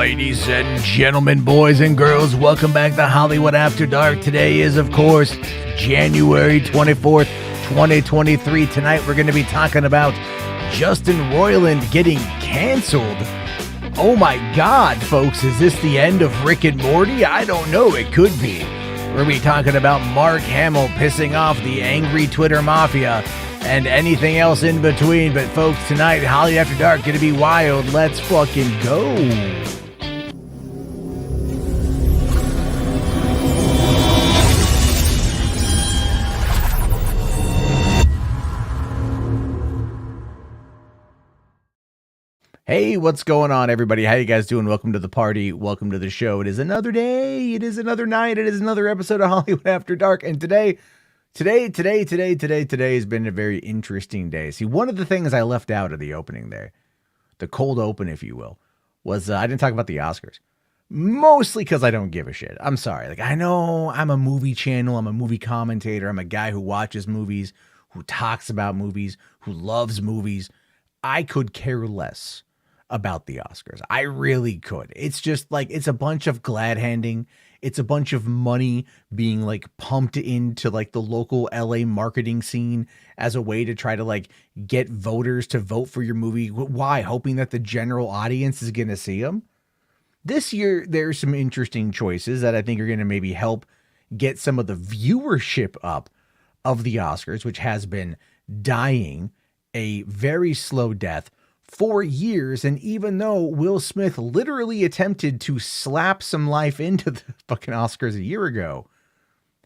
Ladies and gentlemen, boys and girls, welcome back to Hollywood After Dark. Today is, of course, January 24th, 2023. Tonight we're going to be talking about Justin Roiland getting canceled. Oh my God, folks, is this the end of Rick and Morty? I don't know, it could be. We're going to be talking about Mark Hamill pissing off the angry Twitter mafia and anything else in between. But folks, tonight, Hollywood After Dark, going to be wild. Let's fucking go. Hey, what's going on, everybody? How you guys doing? Welcome to the party. Welcome to the show. It is another day. It is another night. It is another episode of Hollywood After Dark. And today has been a very interesting day. See, one of the things I left out of the opening there, the cold open, if you will, was I didn't talk about the Oscars. Mostly because I don't give a shit. I'm sorry. Like, I know I'm a movie channel. I'm a movie commentator. I'm a guy who watches movies, who talks about movies, who loves movies. I could care less about the Oscars. I really could. It's just like, it's a bunch of glad handing. It's a bunch of money being like pumped into like the local LA marketing scene as a way to try to like get voters to vote for your movie. Why? Hoping that the general audience is going to see them. This year, there's some interesting choices that I think are going to maybe help get some of the viewership up of the Oscars, which has been dying a very slow death for years. And even though Will Smith literally attempted to slap some life into the fucking Oscars a year ago,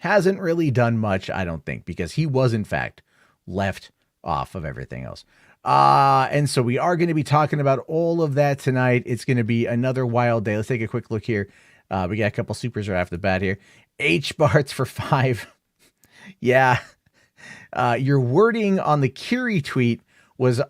hasn't really done much, I don't think, because he was in fact left off of everything else. And so we are going to be talking about all of that tonight. It's going to be another wild day. Let's take a quick look here. We got a couple supers right off the bat here. H Barts for 5. Yeah. Your wording on the Curie tweet was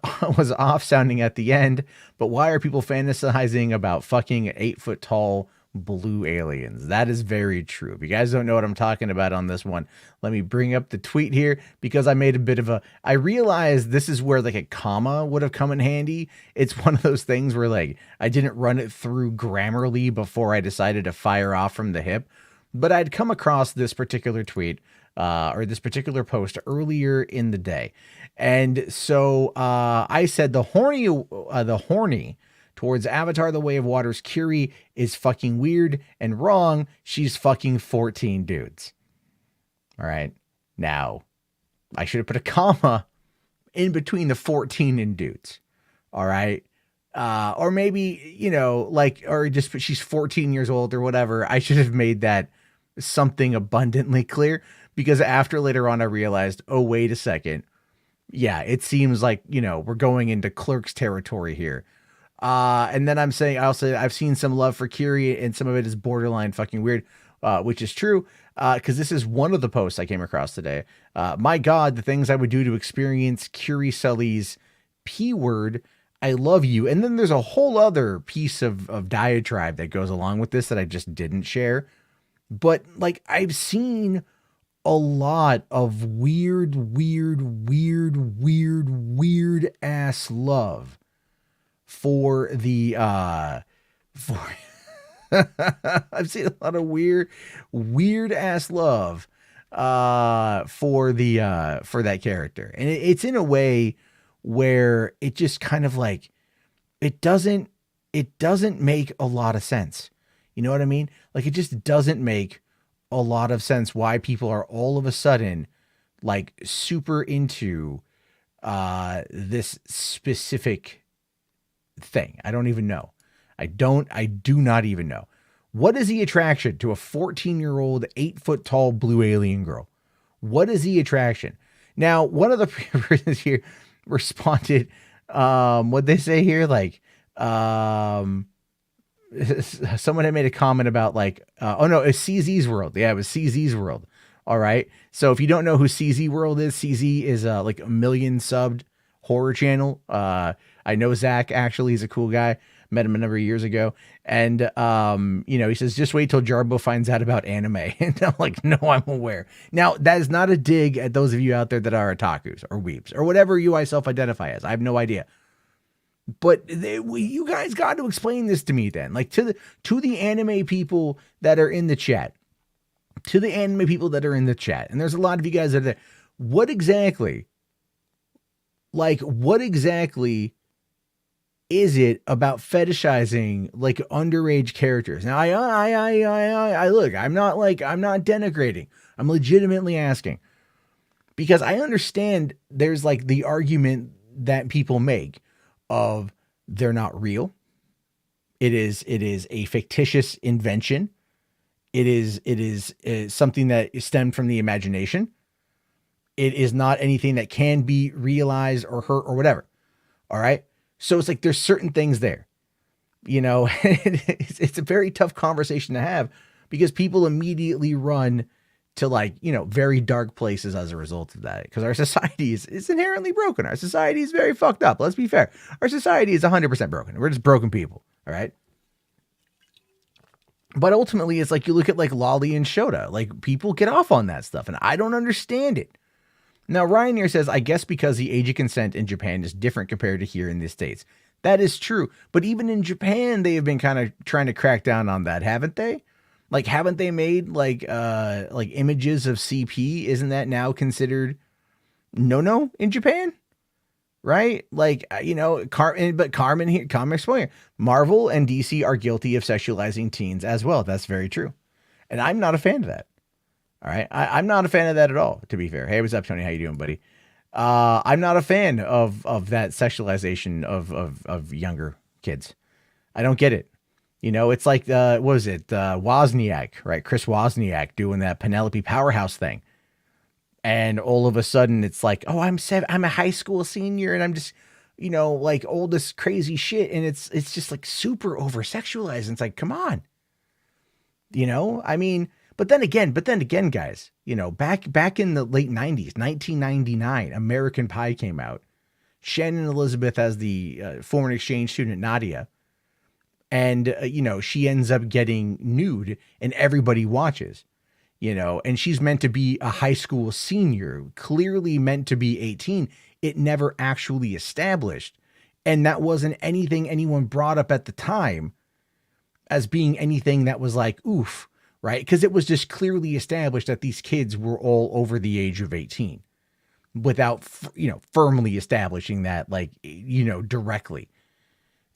off sounding at the end, but why are people fantasizing about fucking 8-foot tall blue aliens? That is very true. If you guys don't know what I'm talking about on this one, let me bring up the tweet here, because I made a bit of I realized this is where like a comma would have come in handy. It's one of those things where like I didn't run it through Grammarly before I decided to fire off from the hip, but I'd come across this particular tweet or this particular post earlier in the day. And so I said the horny towards Avatar: The Way of Water's Curie is fucking weird and wrong. She's fucking 14 dudes. All right. Now, I should have put a comma in between the 14 and dudes. All right. Or maybe, you know, like, or just she's 14 years old or whatever. I should have made that something abundantly clear, because after later on I realized, oh, wait a second. Yeah, it seems like, you know, we're going into Clerks territory here. And then I'm saying, I'll say I've seen some love for Curie, and some of it is borderline fucking weird, which is true, because this is one of the posts I came across today. My God, the things I would do to experience Curie Sully's P-word. I love you. And then there's a whole other piece of diatribe that goes along with this that I just didn't share. But like, I've seen a lot of weird ass love for the I've seen a lot of weird ass love for that character. And it's in a way where it just kind of like it doesn't make a lot of sense. You know what I mean? Like, it just doesn't make a lot of sense why people are all of a sudden like super into this specific thing. I don't even know. I do not even know. What is the attraction to a 14-year-old, 8-foot tall blue alien girl? What is the attraction? Now, one of the persons here responded, what'd they say here? Like, someone had made a comment about like, oh no, it's CZ's World. Yeah, it was CZ's World. All right. So if you don't know who CZ World is, CZ is like a 1 million subbed horror channel. I know Zach, actually. He's a cool guy. Met him a number of years ago. And, you know, he says, just wait till Jarbo finds out about anime. And I'm like, no, I'm aware. Now, that is not a dig at those of you out there that are otakus or weeps or whatever you self-identify as. I have no idea. But you guys got to explain this to me then. Like to the anime people that are in the chat. To the anime people that are in the chat. And there's a lot of you guys that are there. What exactly is it about fetishizing like underage characters? Now I look, I'm not denigrating. I'm legitimately asking. Because I understand there's like the argument that people make of they're not real. It is a fictitious invention. It is something that stemmed from the imagination. It is not anything that can be realized or hurt or whatever. All right. So it's like there's certain things there, you know. It's a very tough conversation to have because people immediately run to like, you know, very dark places as a result of that. Because our society is inherently broken. Our society is very fucked up. Let's be fair. Our society is 100% broken. We're just broken people. All right. But ultimately, it's like you look at like Lolly and Shota. Like people get off on that stuff, and I don't understand it. Now, Ryan here says, I guess because the age of consent in Japan is different compared to here in the States. That is true. But even in Japan, they have been kind of trying to crack down on that, haven't they? Like, haven't they made like images of CP? Isn't that now considered no in Japan? Right? Like, you know, Carmen explaining, Marvel and DC are guilty of sexualizing teens as well. That's very true. And I'm not a fan of that. All right. I'm not a fan of that at all, to be fair. Hey, what's up, Tony? How you doing, buddy? I'm not a fan of that sexualization of younger kids. I don't get it. You know, it's like, what was it? Wozniak, right? Chris Wozniak doing that Penelope Powerhouse thing. And all of a sudden it's like, oh, I'm a high school senior and I'm just, you know, like all this crazy shit. And it's just like super over sexualized. And it's like, come on, you know, I mean, but then again, guys, you know, back in the late 90s, 1999, American Pie came out. Shannon Elizabeth as the foreign exchange student, Nadia. And, you know, she ends up getting nude and everybody watches, you know, and she's meant to be a high school senior, clearly meant to be 18. It never actually established. And that wasn't anything anyone brought up at the time as being anything that was like, oof, right? Because it was just clearly established that these kids were all over the age of 18 without, you know, firmly establishing that, like, you know, directly.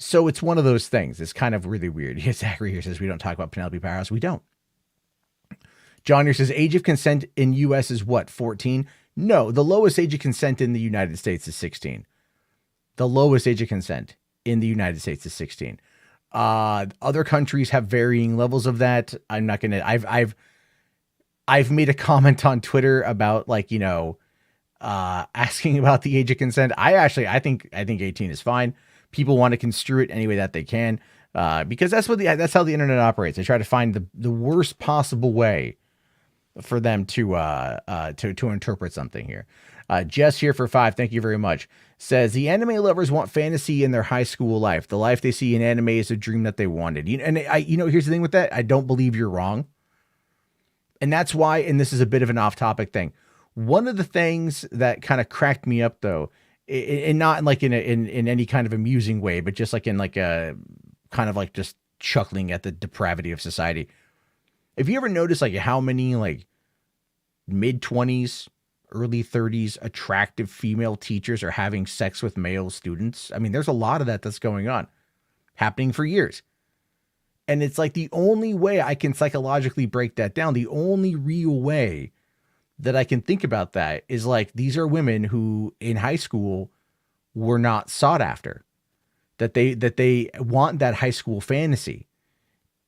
So it's one of those things. It's kind of really weird. Zachary here says we don't talk about Penelope Powerhouse. We don't. John here says age of consent in U.S. is what, 14? No, the lowest age of consent in the United States is 16. The lowest age of consent in the United States is 16. Other countries have varying levels of that. I'm not going to, I've made a comment on Twitter about like, you know, asking about the age of consent. I think 18 is fine. People want to construe it any way that they can, because that's how the internet operates. They try to find the worst possible way for them to interpret something here. Jess here for 5. Thank you very much. Says the anime lovers want fantasy in their high school life. The life they see in anime is a dream that they wanted. Here's the thing with that. I don't believe you're wrong. And that's why, and this is a bit of an off topic thing. One of the things that kind of cracked me up though, and not like in any kind of amusing way, but just like in like a kind of like just chuckling at the depravity of society. Have you ever noticed like how many like mid-20s, early 30s attractive female teachers are having sex with male students? I mean, there's a lot of that's going on, happening for years. And it's like the only way I can psychologically break that down, the only real way that I can think about that is like, these are women who in high school were not sought after, that they want that high school fantasy.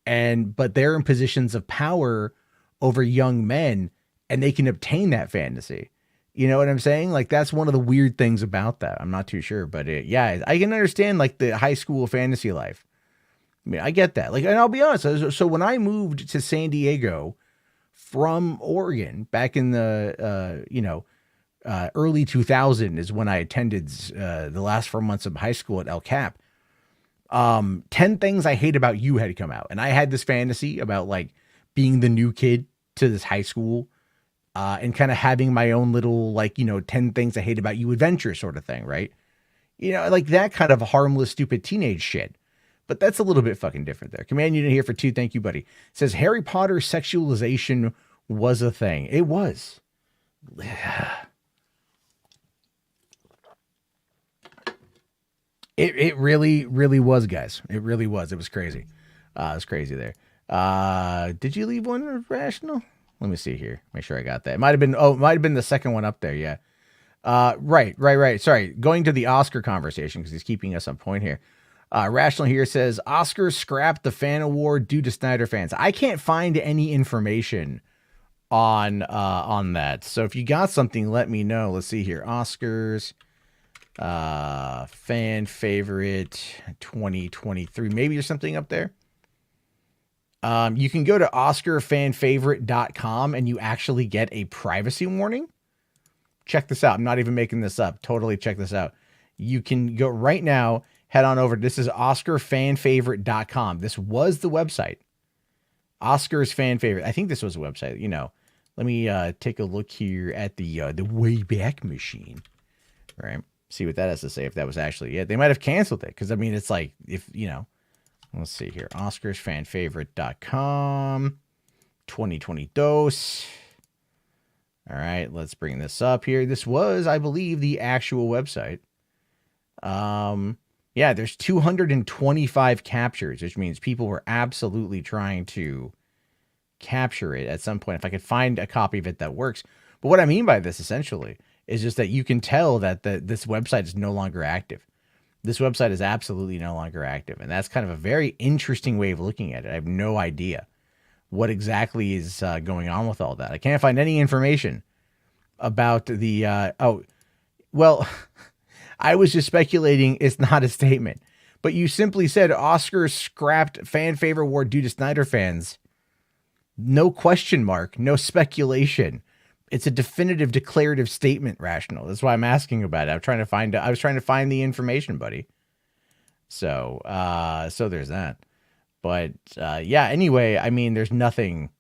But they're in positions of power over young men and they can obtain that fantasy. You know what I'm saying? Like, that's one of the weird things about that. I'm not too sure, but yeah, I can understand like the high school fantasy life. I mean, I get that. Like, and I'll be honest. So when I moved to San Diego from Oregon back in the, early 2000 is when I attended the last 4 months of high school at El Cap. 10 Things I Hate About You had come out. And I had this fantasy about like being the new kid to this high school and kind of having my own little, like, 10 Things I Hate About You adventure sort of thing. Right. You know, like that kind of harmless, stupid teenage shit. But that's a little bit fucking different there. Command unit here for 2. Thank you, buddy. Says Harry Potter sexualization was a thing. It was. It really, really was, guys. It really was. It was crazy. It was crazy there. Did you leave one rational? Let me see here. Make sure I got that. It might have been the second one up there. Yeah. Right. Sorry. Going to the Oscar conversation because he's keeping us on point here. Rational here says Oscars scrapped the fan award due to Snyder fans. I can't find any information on that. So if you got something, let me know. Let's see here. Oscars, fan favorite 2023. Maybe there's something up there. You can go to oscarfanfavorite.com and you actually get a privacy warning. Check this out. I'm not even making this up. Totally check this out. You can go right now, head on over. This is oscarfanfavorite.com. This was the website. Oscar's fan favorite. I think this was a website, you know. Let me take a look here at the Wayback Machine. All right. See what that has to say, if that was actually it. They might have canceled it because, I mean, it's like, if, you know, let's see here. OscarsFanFavorite.com 2022. All right, let's bring this up here. This was, I believe, the actual website. Yeah, there's 225 captures, which means people were absolutely trying to capture it at some point. If I could find a copy of it that works. But what I mean by this, essentially, is just that you can tell that this website is no longer active. This website is absolutely no longer active. And that's kind of a very interesting way of looking at it. I have no idea what exactly is going on with all that. I can't find any information about the, well, I was just speculating it's not a statement. But you simply said Oscars scrapped fan favorite award due to Snyder fans. No question mark, no speculation. It's a definitive declarative statement, Rational. That's why I'm asking about it. I was trying to find the information, buddy. So there's that. But yeah, anyway, I mean, there's nothing.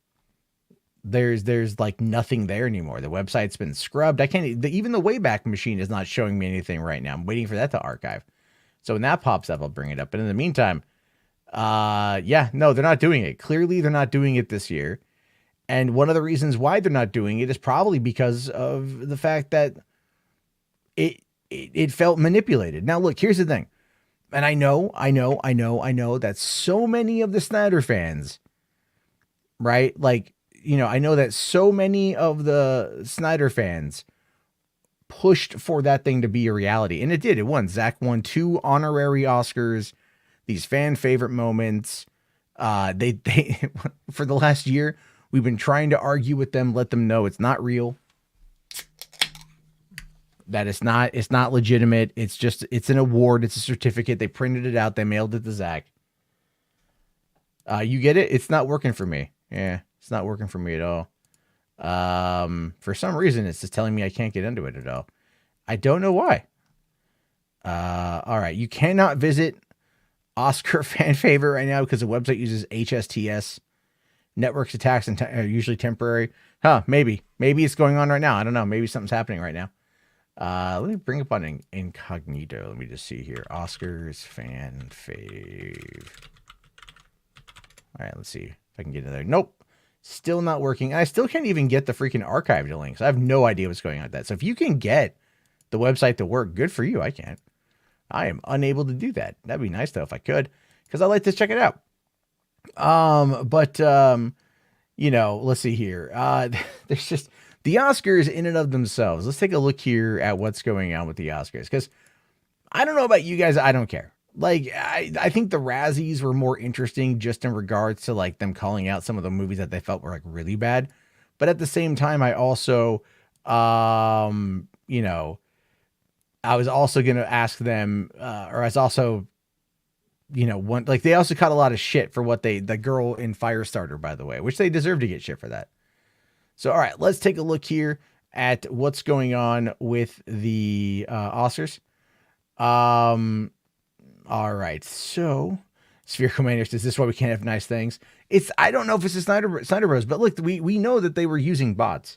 There's like nothing there anymore. The website's been scrubbed. I can't even the Wayback Machine is not showing me anything right now. I'm waiting for that to archive. So when that pops up, I'll bring it up. But in the meantime, yeah, no, they're not doing it. Clearly, they're not doing it this year. And one of the reasons why they're not doing it is probably because of the fact that it felt manipulated. Now, look, here's the thing. And I know that so many of the Snyder fans, right? Like, you know, I know that so many of the Snyder fans pushed for that thing to be a reality. And it did. It won. Zach won 2 honorary Oscars, these fan favorite moments. They for the last year, we've been trying to argue with them, let them know it's not real. That it's not legitimate. It's an award. It's a certificate. They printed it out. They mailed it to Zach. You get it? It's not working for me. Yeah, it's not working for me at all. For some reason, it's just telling me I can't get into it at all. I don't know why. All right. You cannot visit Oscar fan favorite right now because the website uses HSTS. Networks attacks are usually temporary. Huh, maybe it's going on right now. I don't know. Maybe something's happening right now. Let me bring up on incognito. Let me just see here. Oscars fan fave. All right, let's see if I can get in there. Nope. Still not working. I still can't even get the freaking archived links. I have no idea what's going on with that. So if you can get the website to work, good for you. I can't. I am unable to do that. That'd be nice though if I could, because I like to check it out. You know, let's see here. There's just the Oscars in and of themselves. Let's take a look here at what's going on with the Oscars, because I don't know about you guys. I don't care. Like, I think the Razzies were more interesting just in regards to like them calling out some of the movies that they felt were like really bad. But at the same time, I also, you know, I was also going to ask them, or I was also, you know, like they also caught a lot of shit for what the girl in Firestarter, by the way, which they deserve to get shit for that. So, all right, let's take a look here at what's going on with the Oscars. All right, so Spherical Maniacs, is this why we can't have nice things? I don't know if it's the Snyder Bros, but look, we know that they were using bots.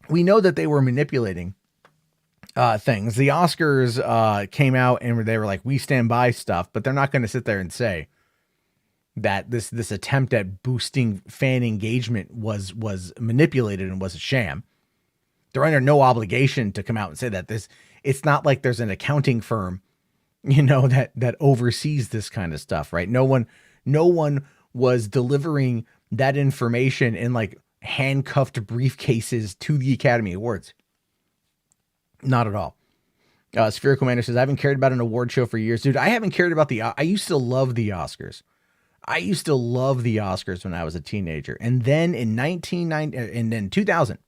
We know that they were manipulating things. The Oscars came out and they were like, we stand by stuff, but they're not going to sit there and say that this attempt at boosting fan engagement was manipulated and was a sham. They're under no obligation to come out and say that. It's not like there's an accounting firm, that oversees this kind of stuff, right? No one was delivering that information in like handcuffed briefcases to the Academy Awards. Not at all. Spherical Commander says, I haven't cared about an award show for years. Dude, I haven't cared about I used to love the Oscars. I used to love the Oscars when I was a teenager. And then in 2000,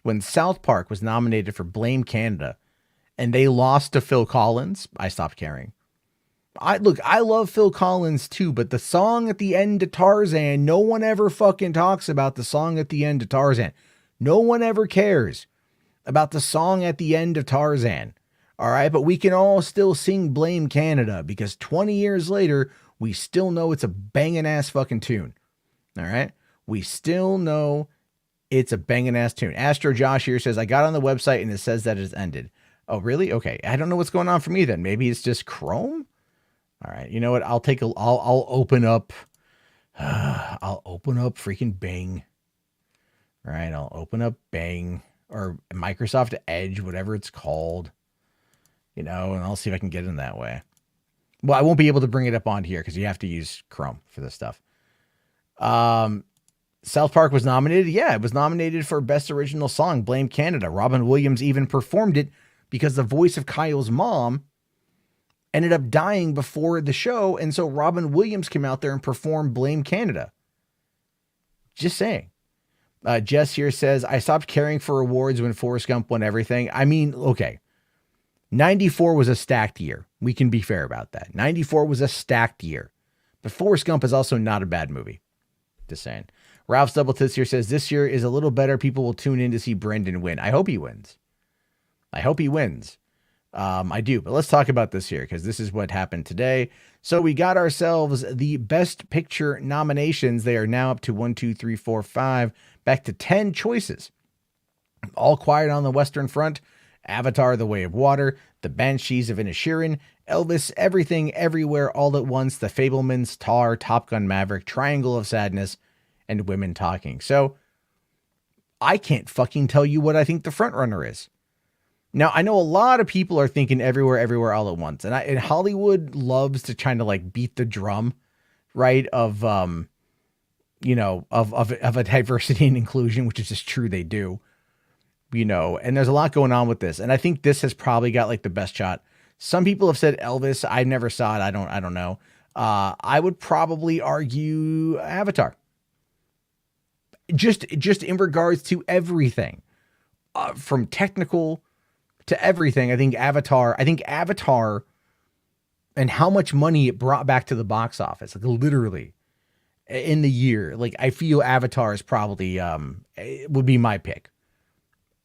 when South Park was nominated for Blame Canada and they lost to Phil Collins, I stopped caring. I love Phil Collins too, but the song at the end of Tarzan, no one ever fucking talks about the song at the end of Tarzan. No one ever cares about the song at the end of Tarzan. All right, but we can all still sing Blame Canada because 20 years later, we still know it's a banging ass fucking tune. All right, we still know it's a banging ass tune. Astro Josh here says, I got on the website and it says that it's ended. Oh, really? Okay. I don't know what's going on for me then. Maybe it's just Chrome. All right. You know what? I'll open up freaking Bing. All right. I'll open up Bing or Microsoft Edge, whatever it's called, and I'll see if I can get in that way. Well, I won't be able to bring it up on here because you have to use Chrome for this stuff. South Park was nominated. Yeah, it was nominated for Best Original Song, Blame Canada. Robin Williams even performed it because the voice of Kyle's mom ended up dying before the show. And so Robin Williams came out there and performed Blame Canada. Just saying. Jess here says, I stopped caring for awards when Forrest Gump won everything. I mean, okay. 94 was a stacked year. We can be fair about that. 94 was a stacked year. But Forrest Gump is also not a bad movie. Just saying. Ralph's Double Tits here says, this year is a little better. People will tune in to see Brendan win. I hope he wins. I do. But let's talk about this here because this is what happened today. So we got ourselves the Best Picture nominations. They are now up to 1, 2, 3, 4, 5, back to 10 choices. All Quiet on the Western Front, Avatar, The Way of Water, The Banshees of Inisherin, Elvis, Everything, Everywhere, All at Once, The Fabelmans, Tar, Top Gun Maverick, Triangle of Sadness, and Women Talking. So I can't fucking tell you what I think the front runner is. Now, I know a lot of people are thinking Everywhere, Everywhere, All at Once. And Hollywood loves to kind of like beat the drum, right? Of a diversity and inclusion, which is just true. They do, and there's a lot going on with this. And I think this has probably got like the best shot. Some people have said Elvis. I never saw it. I don't know. I would probably argue Avatar. Just in regards to everything, from technical to everything. I think Avatar and how much money it brought back to the box office, like literally in the year, like I feel Avatar is probably, would be my pick.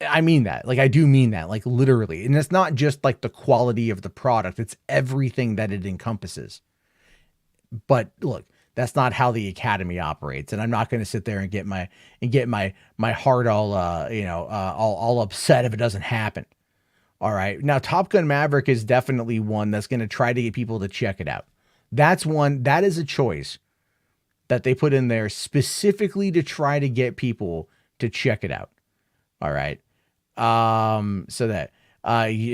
I mean that, like, I do mean that, like literally. And it's not just like the quality of the product. It's everything that it encompasses. But look, that's not how the Academy operates. And I'm not going to sit there and get my heart all, all upset if it doesn't happen. All right. Now, Top Gun Maverick is definitely one that's going to try to get people to check it out. That is a choice that they put in there specifically to try to get people to check it out. All right. So that,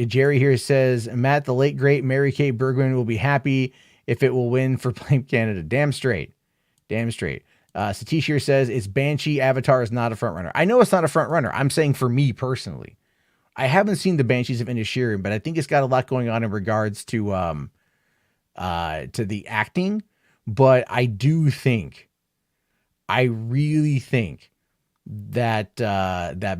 Jerry here says, Matt, the late great Mary Kay Bergman will be happy if it will win for Blame Canada. Damn straight. Satish here says it's Banshee. Avatar is not a front runner. I know it's not a front runner. I'm saying for me personally, I haven't seen the Banshees of Inisherin, but I think it's got a lot going on in regards to the acting. But I really think that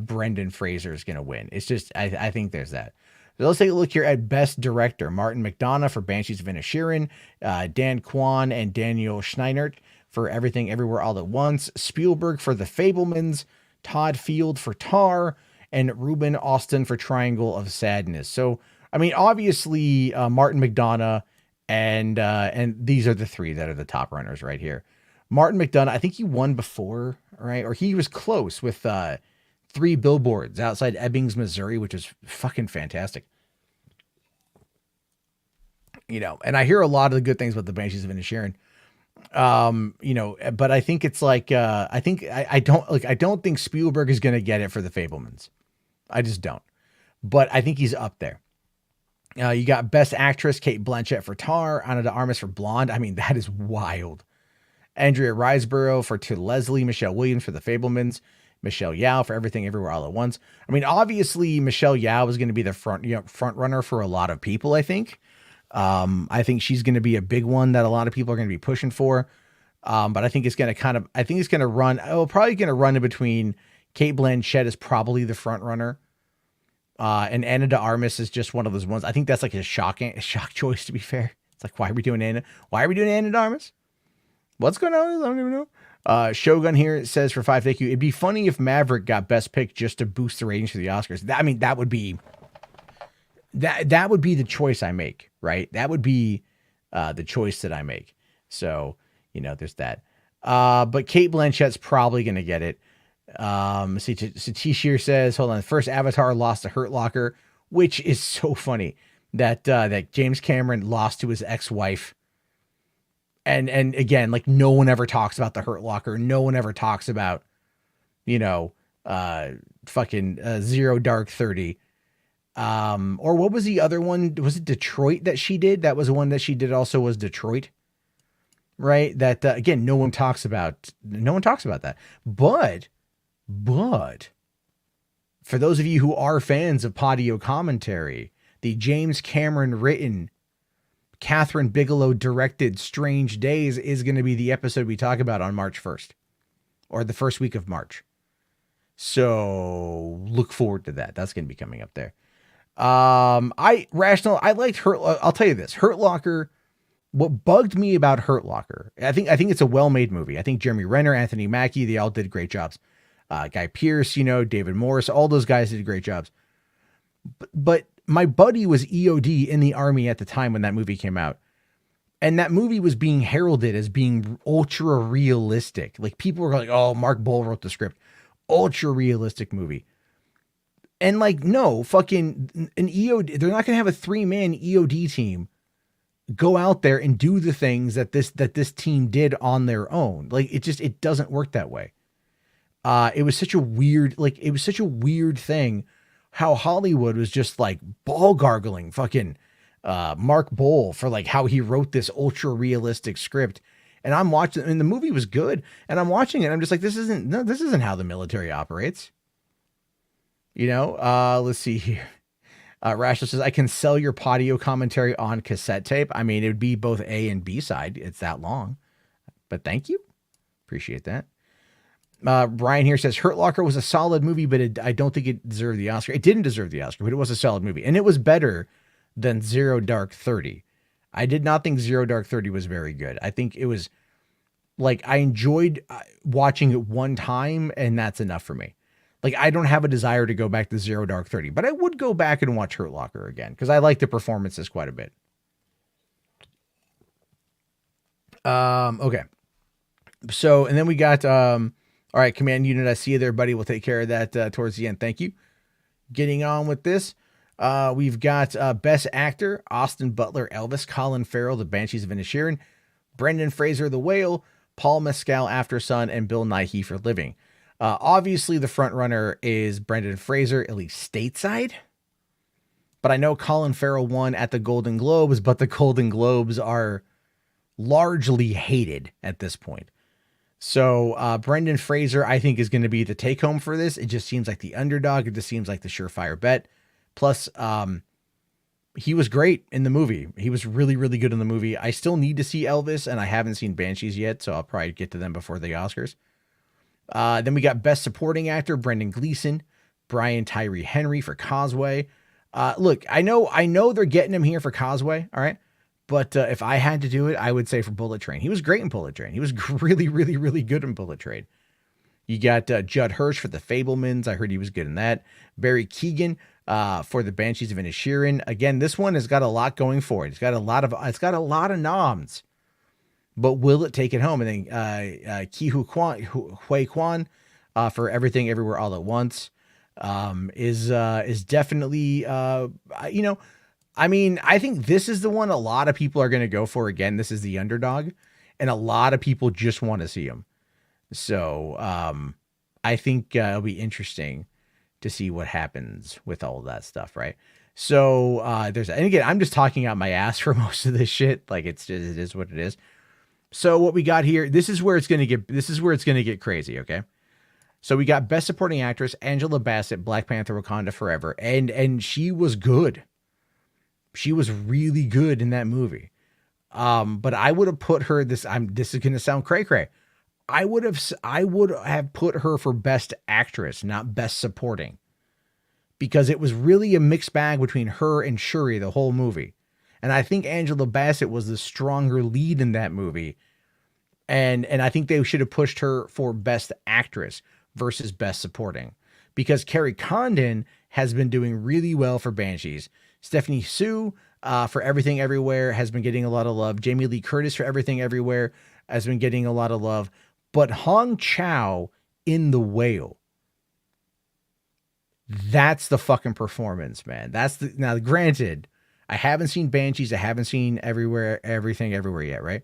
Brendan Fraser is going to win. It's just, I think there's that. So let's take a look here at Best Director. Martin McDonagh for Banshees of Inisherin, Dan Kwan and Daniel Scheinert for Everything Everywhere All at Once, Spielberg for The Fabelmans, Todd Field for Tar, and Ruben Austin for Triangle of Sadness. So, I mean, obviously, Martin McDonagh and these are the three that are the top runners right here. Martin McDonagh, I think he won before, right? Or he was close with 3 billboards outside Ebbings, Missouri, which is fucking fantastic. You know, and I hear a lot of the good things about the Banshees of Inisherin. You know, but I think it's like, I don't think Spielberg is going to get it for The Fabelmans. I just don't. But I think he's up there. You got Best Actress, Kate Blanchett for Tar, Ana de Armas for Blonde. I mean, that is wild. Andrea Riseborough for To Leslie, Michelle Williams for The Fabelmans, Michelle Yeoh for Everything Everywhere All at Once. I mean, obviously Michelle Yeoh is going to be the front runner for a lot of people, I think. I think she's going to be a big one that a lot of people are going to be pushing for. But I think it's going to run in between. Kate Blanchett is probably the front runner. And Ana de Armas is just one of those ones. I think that's like a shock choice, to be fair. It's like, why are we doing Ana de Armas? What's going on? I don't even know. Shogun here says for 5, thank you. It'd be funny if Maverick got Best Pick just to boost the ratings for the Oscars. That would be the choice I make, right? That would be the choice that I make. So, you know, there's that. But Kate Blanchett's probably going to get it. Satish here says, hold on. First Avatar lost to Hurt Locker, which is so funny that James Cameron lost to his ex-wife. And again, like, no one ever talks about the Hurt Locker. No one ever talks about, you know, Zero Dark 30. Or what was the other one? Was it Detroit that she did? That was the one that she did also, was Detroit. Right? That, again, no one talks about that. But for those of you who are fans of Podio commentary, the James Cameron written, Catherine Bigelow directed Strange Days is going to be the episode we talk about on March 1st, or the first week of March. So look forward to that. That's going to be coming up there. I liked Hurt. I'll tell you this, Hurt Locker. What bugged me about Hurt Locker, I think it's a well-made movie. I think Jeremy Renner, Anthony Mackie, they all did great jobs. Guy Pearce, you know, David Morris, all those guys did great jobs. But my buddy was EOD in the Army at the time when that movie came out. And that movie was being heralded as being ultra realistic. Like, people were like, oh, Mark Bull wrote the script. Ultra realistic movie. And like, no, fucking an EOD, they're not going to have a 3-man EOD team go out there and do the things that this team did on their own. Like, it doesn't work that way. It was such a weird thing how Hollywood was just like ball gargling fucking Mark Bull for like how he wrote this ultra realistic script. And I'm watching, and the movie was good, and I'm watching it, and I'm just like, this isn't how the military operates. You know, let's see here. Rashel says, I can sell your Podio commentary on cassette tape. I mean, it would be both A and B side. It's that long, but thank you. Appreciate that. Brian here says, Hurt Locker was a solid movie, but I don't think it deserved the Oscar. It didn't deserve the Oscar, but it was a solid movie, and it was better than Zero Dark 30. I did not think Zero Dark 30 was very good. I think it was like, I enjoyed watching it one time, and that's enough for me. Like, I don't have a desire to go back to Zero Dark 30, but I would go back and watch Hurt Locker again, because I like the performances quite a bit. Okay. So, and then we got, all right, Command Unit, I see you there, buddy. We'll take care of that towards the end. Thank you. Getting on with this. We've got Best Actor, Austin Butler, Elvis, Colin Farrell, The Banshees of Inisherin, Brendan Fraser, The Whale, Paul Mescal, After Sun, and Bill Nighy for Living. Obviously, the front runner is Brendan Fraser, at least stateside. But I know Colin Farrell won at the Golden Globes, but the Golden Globes are largely hated at this point. So Brendan Fraser, I think, is going to be the take home for this. It just seems like the underdog. It just seems like the surefire bet. Plus, he was great in the movie. He was really, really good in the movie. I still need to see Elvis, and I haven't seen Banshees yet, so I'll probably get to them before the Oscars. Then we got Best Supporting Actor, Brendan Gleeson, Brian Tyree Henry for Causeway. Look, I know they're getting him here for Causeway, all right? But if I had to do it, I would say for Bullet Train. He was great in Bullet Train. He was really, really, really good in Bullet Train. You got Judd Hirsch for The Fabelmans. I heard he was good in that. Barry Keoghan for The Banshees of Inisherin. Again, this one has got a lot going for it. It's got a lot of noms. But will it take it home? And then Hui Kwan for Everything Everywhere All at Once. is definitely, you know, I mean, I think this is the one a lot of people are going to go for again. This is the underdog, and a lot of people just want to see him. So I think it'll be interesting to see what happens with all of that stuff, right? So and again, I'm just talking out my ass for most of this shit. Like it is what it is. So what we got here, this is where it's gonna get crazy, okay? So we got Best Supporting Actress, Angela Bassett, Black Panther: Wakanda Forever, and she was good. She was really good in that movie. But I would have put her this is gonna sound cray cray. I would have put her for Best Actress, not Best Supporting, because it was really a mixed bag between her and Shuri the whole movie. And I think Angela Bassett was the stronger lead in that movie. And I think they should have pushed her for Best Actress versus Best Supporting, because Carrie Condon has been doing really well for Banshees. Stephanie Sue for Everything Everywhere has been getting a lot of love. Jamie Lee Curtis for Everything Everywhere has been getting a lot of love. But Hong Chow in The Whale, that's the fucking performance, man. Now granted, I haven't seen Banshees. I haven't seen Everything Everywhere yet, right?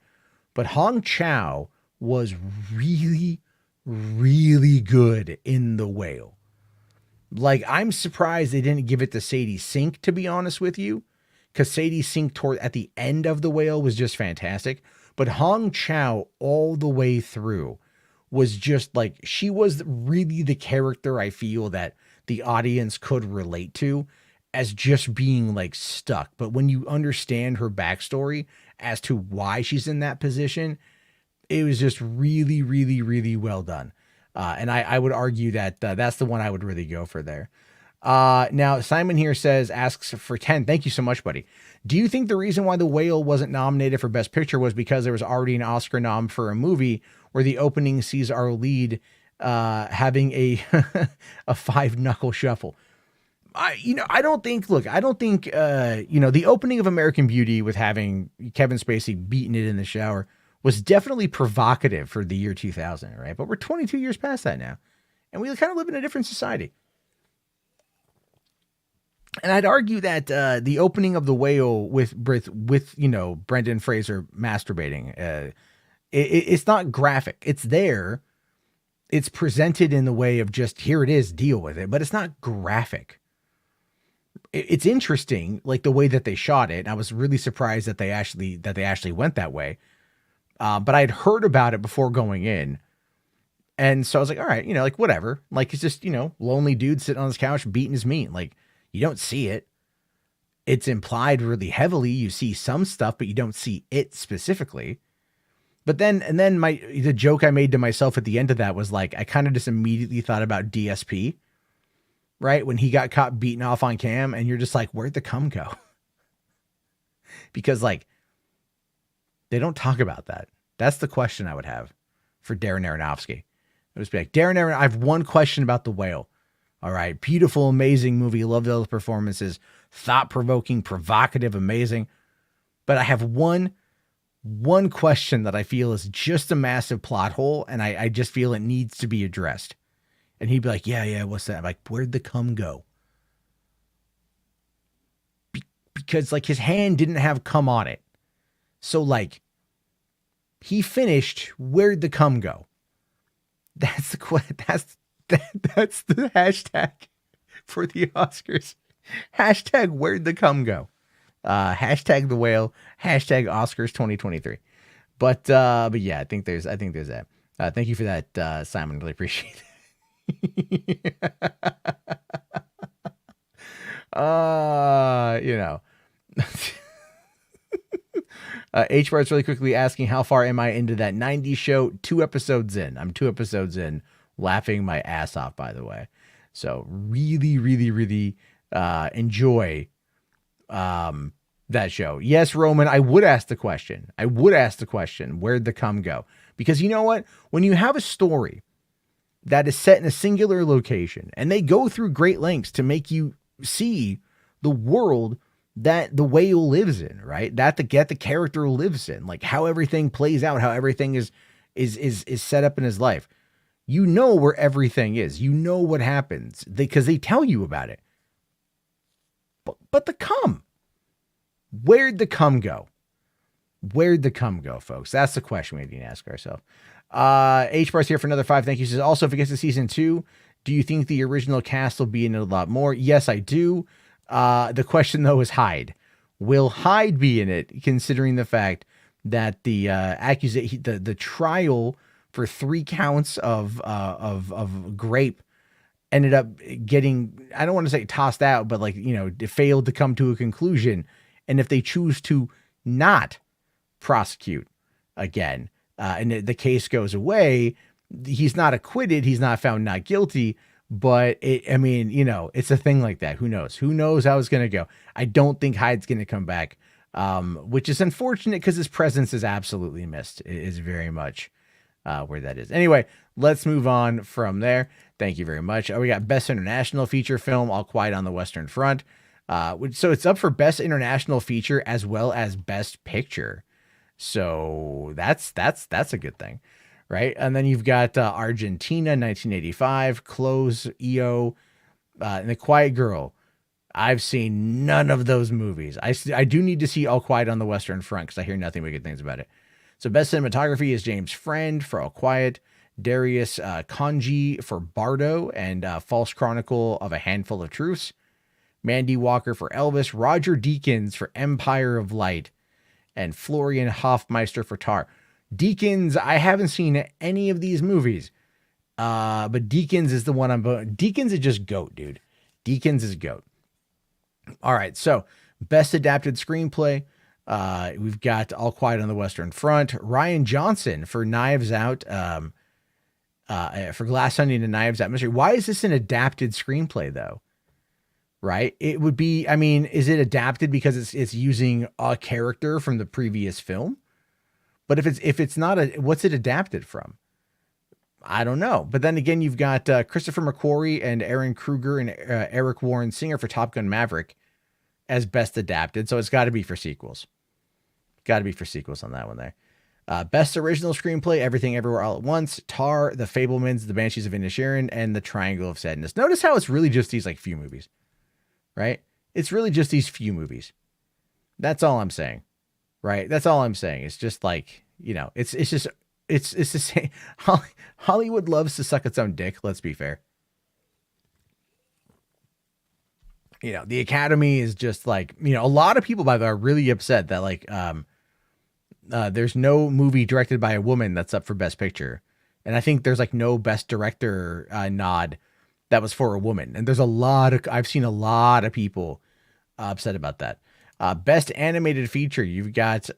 But Hong Chow was really, really good in The Whale. Like, I'm surprised they didn't give it to Sadie Sink, to be honest with you, because Sadie Sink at the end of The Whale was just fantastic. But Hong Chow all the way through was just like, she was really the character I feel that the audience could relate to as just being like stuck. But when you understand her backstory as to why she's in that position, it was just really, really, really well done. And I would argue that that's the one I would really go for there. Now, Simon here asks for 10. Thank you so much, buddy. Do you think the reason why The Whale wasn't nominated for Best Picture was because there was already an Oscar nom for a movie where the opening sees our lead having a a 5-knuckle shuffle? I don't think the opening of American Beauty with having Kevin Spacey beating it in the shower was definitely provocative for the year 2000, right? But we're 22 years past that now, and we kind of live in a different society. And I'd argue that the opening of The Whale with Brendan Fraser masturbating, it's not graphic. It's there. It's presented in the way of just, here it is, deal with it. But it's not graphic. It's interesting, like the way that they shot it. I was really surprised that they actually went that way. But I'd heard about it before going in. And so I was like, all right, like whatever. Like, it's just, lonely dude sitting on his couch beating his meat. Like, you don't see it. It's implied really heavily. You see some stuff, but you don't see it specifically. But then the joke I made to myself at the end of that was like, I kind of just immediately thought about DSP, right? When he got caught beating off on cam, and you're just like, where'd the cum go? Because like, they don't talk about that. That's the question I would have for Darren Aronofsky. It was like, Darren, I have one question about The Whale. All right. Beautiful, amazing movie. Loved all the performances. Thought-provoking, provocative, amazing. But I have one question that I feel is just a massive plot hole, and I just feel it needs to be addressed. And he'd be like, yeah, what's that? I'm like, where'd the cum go? Because like his hand didn't have cum on it. So like, he finished, where'd the cum go? That's the hashtag for the Oscars. Hashtag where'd the cum go? Hashtag The Whale. Hashtag Oscars 2023. But yeah, I think there's that. Thank you for that, Simon. Really appreciate it. HWAD's really quickly asking, how far am I into that 90s show? 2 episodes in. I'm 2 episodes in, laughing my ass off, by the way. So really, really, really enjoy that show. Yes, Roman, I would ask the question. Where'd the cum go? Because you know what? When you have a story that is set in a singular location, and they go through great lengths to make you see the world that the whale lives in, right? That the character lives in, like how everything plays out, how everything is set up in his life. You know where everything is. You know what happens because they tell you about it. But the cum, where'd the cum go? Where'd the cum go, folks? That's the question we need to ask ourselves. H Bar's here for another 5. Thank you. He says, also, if it gets to season 2, do you think the original cast will be in it a lot more? Yes, I do. The question, though, is Hyde. Will Hyde be in it, considering the fact that the accusation, the trial for 3 counts of grape ended up getting, I don't want to say tossed out, but like, it failed to come to a conclusion. And if they choose to not prosecute again, and the case goes away, he's not acquitted, he's not found not guilty, but it's a thing like that. Who knows how it's going to go. I don't think Hyde's going to come back, which is unfortunate because his presence is absolutely missed. It is very much where that is. Anyway, let's move on from there. Thank you very much. We got Best International Feature Film, All Quiet on the Western Front. So it's up for Best International Feature as well as Best Picture. So that's a good thing, right? And then you've got Argentina, 1985, Close, EO, and The Quiet Girl. I've seen none of those movies. I do need to see All Quiet on the Western Front because I hear nothing but good things about it. So Best Cinematography is James Friend for All Quiet, Darius Khondji for Bardo and False Chronicle of a Handful of Truths, Mandy Walker for Elvis, Roger Deakins for Empire of Light, and Florian Hofmeister for Tar. Deakins, I haven't seen any of these movies, but Deakins is the one I'm... Deakins is just GOAT, dude. Deakins is GOAT. All right, so Best Adapted Screenplay. We've got All Quiet on the Western Front. Ryan Johnson for Knives Out, for Glass Onion and Knives Out Mystery. Why is this an adapted screenplay, though? Right? It would be, is it adapted because it's using a character from the previous film? But if it's not, what's it adapted from? I don't know. But then again, you've got Christopher McQuarrie and Aaron Kruger and Eric Warren Singer for Top Gun Maverick as Best Adapted. So it's got to be for sequels. Got to be for sequels on that one there. Best Original Screenplay, Everything Everywhere All at Once, Tar, The Fabelmans, The Banshees of Inisherin, and The Triangle of Sadness. Notice how it's really just these few movies, right? It's really just these few movies. That's all I'm saying, right? That's all I'm saying. It's just it's the same. Hollywood loves to suck its own dick. Let's be fair. The Academy is just a lot of people, by the way, are really upset that there's no movie directed by a woman that's up for Best Picture. And I think there's no Best Director nod that was for a woman. And I've seen a lot of people upset about that. Best Animated Feature, you've got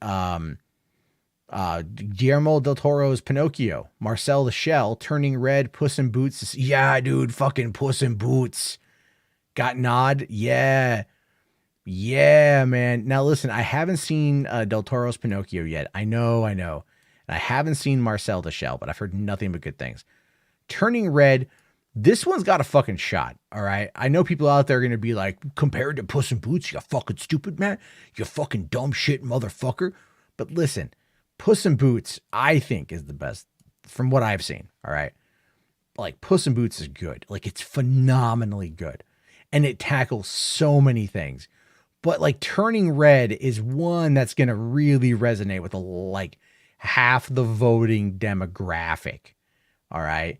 Guillermo del Toro's Pinocchio, Marcel the Shell, Turning Red, Puss in Boots. Yeah, dude, fucking Puss in Boots. Got nod? Yeah. Yeah, man. Now listen, I haven't seen Del Toro's Pinocchio yet. I know. And I haven't seen Marcel the Shell, but I've heard nothing but good things. Turning Red, this one's got a fucking shot, all right? I know people out there are going to be like, compared to Puss in Boots, you fucking stupid, man. You fucking dumb shit motherfucker. But listen, Puss in Boots, I think, is the best from what I've seen, all right? Puss in Boots is good. It's phenomenally good. And it tackles so many things. But Turning Red is one that's going to really resonate with half the voting demographic. All right.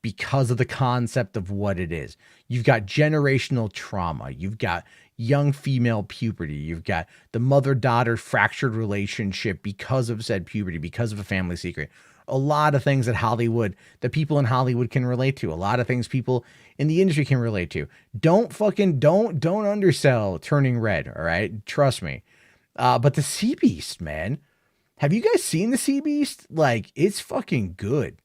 Because of the concept of what it is. You've got generational trauma. You've got young female puberty. You've got the mother-daughter fractured relationship because of said puberty, because of a family secret. A lot of things that people in Hollywood can relate to. A lot of things people in the industry can relate to. Don't undersell Turning Red. All right. Trust me. But the Sea Beast, man, have you guys seen the Sea Beast? It's fucking good.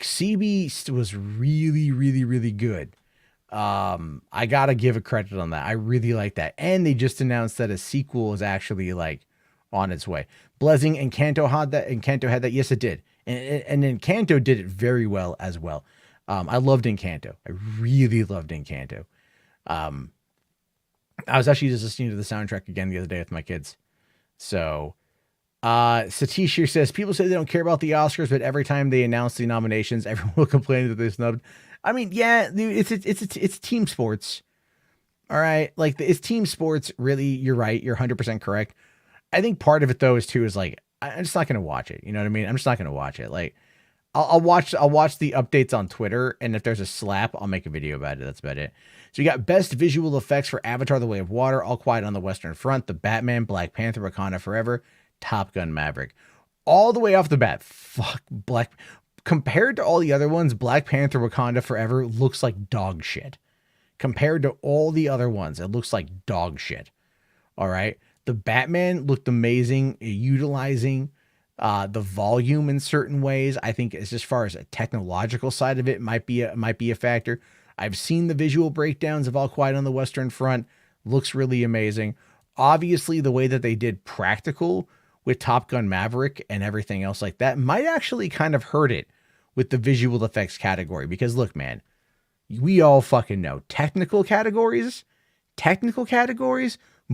Sea Beast was really, really, really good. I got to give a credit on that. I really like that. And they just announced that a sequel is actually on its way. Blessing and Encanto had that. Yes, it did. And Encanto did it very well as well. I loved Encanto. I really loved Encanto. I was actually just listening to the soundtrack again the other day with my kids. So Satish here says, people say they don't care about the Oscars, but every time they announce the nominations, everyone will complain that they're snubbed. I mean, yeah, dude, it's team sports. All right. Like, it's team sports. Really, you're right. You're 100% correct. I think part of it, though, is like, I'm just not going to watch it. You know what I mean? I'm just not going to watch it. Like, I'll watch the updates on Twitter, and if there's a slap, I'll make a video about it. That's about it. So you got best visual effects for Avatar: The Way of Water, All Quiet on the Western Front, The Batman, Black Panther, Wakanda Forever, Top Gun Maverick. All the way off the bat, fuck compared to all the other ones, Black Panther, Wakanda Forever looks like dog shit. Compared to all the other ones, it looks like dog shit. All right. The Batman looked amazing, utilizing the volume in certain ways. I think as far as a technological side of it might be a factor. I've seen the visual breakdowns of All Quiet on the Western Front. Looks really amazing. Obviously, the way that they did practical with Top Gun Maverick and everything else like that might actually kind of hurt it with the visual effects category. Because look, man, we all fucking know technical categories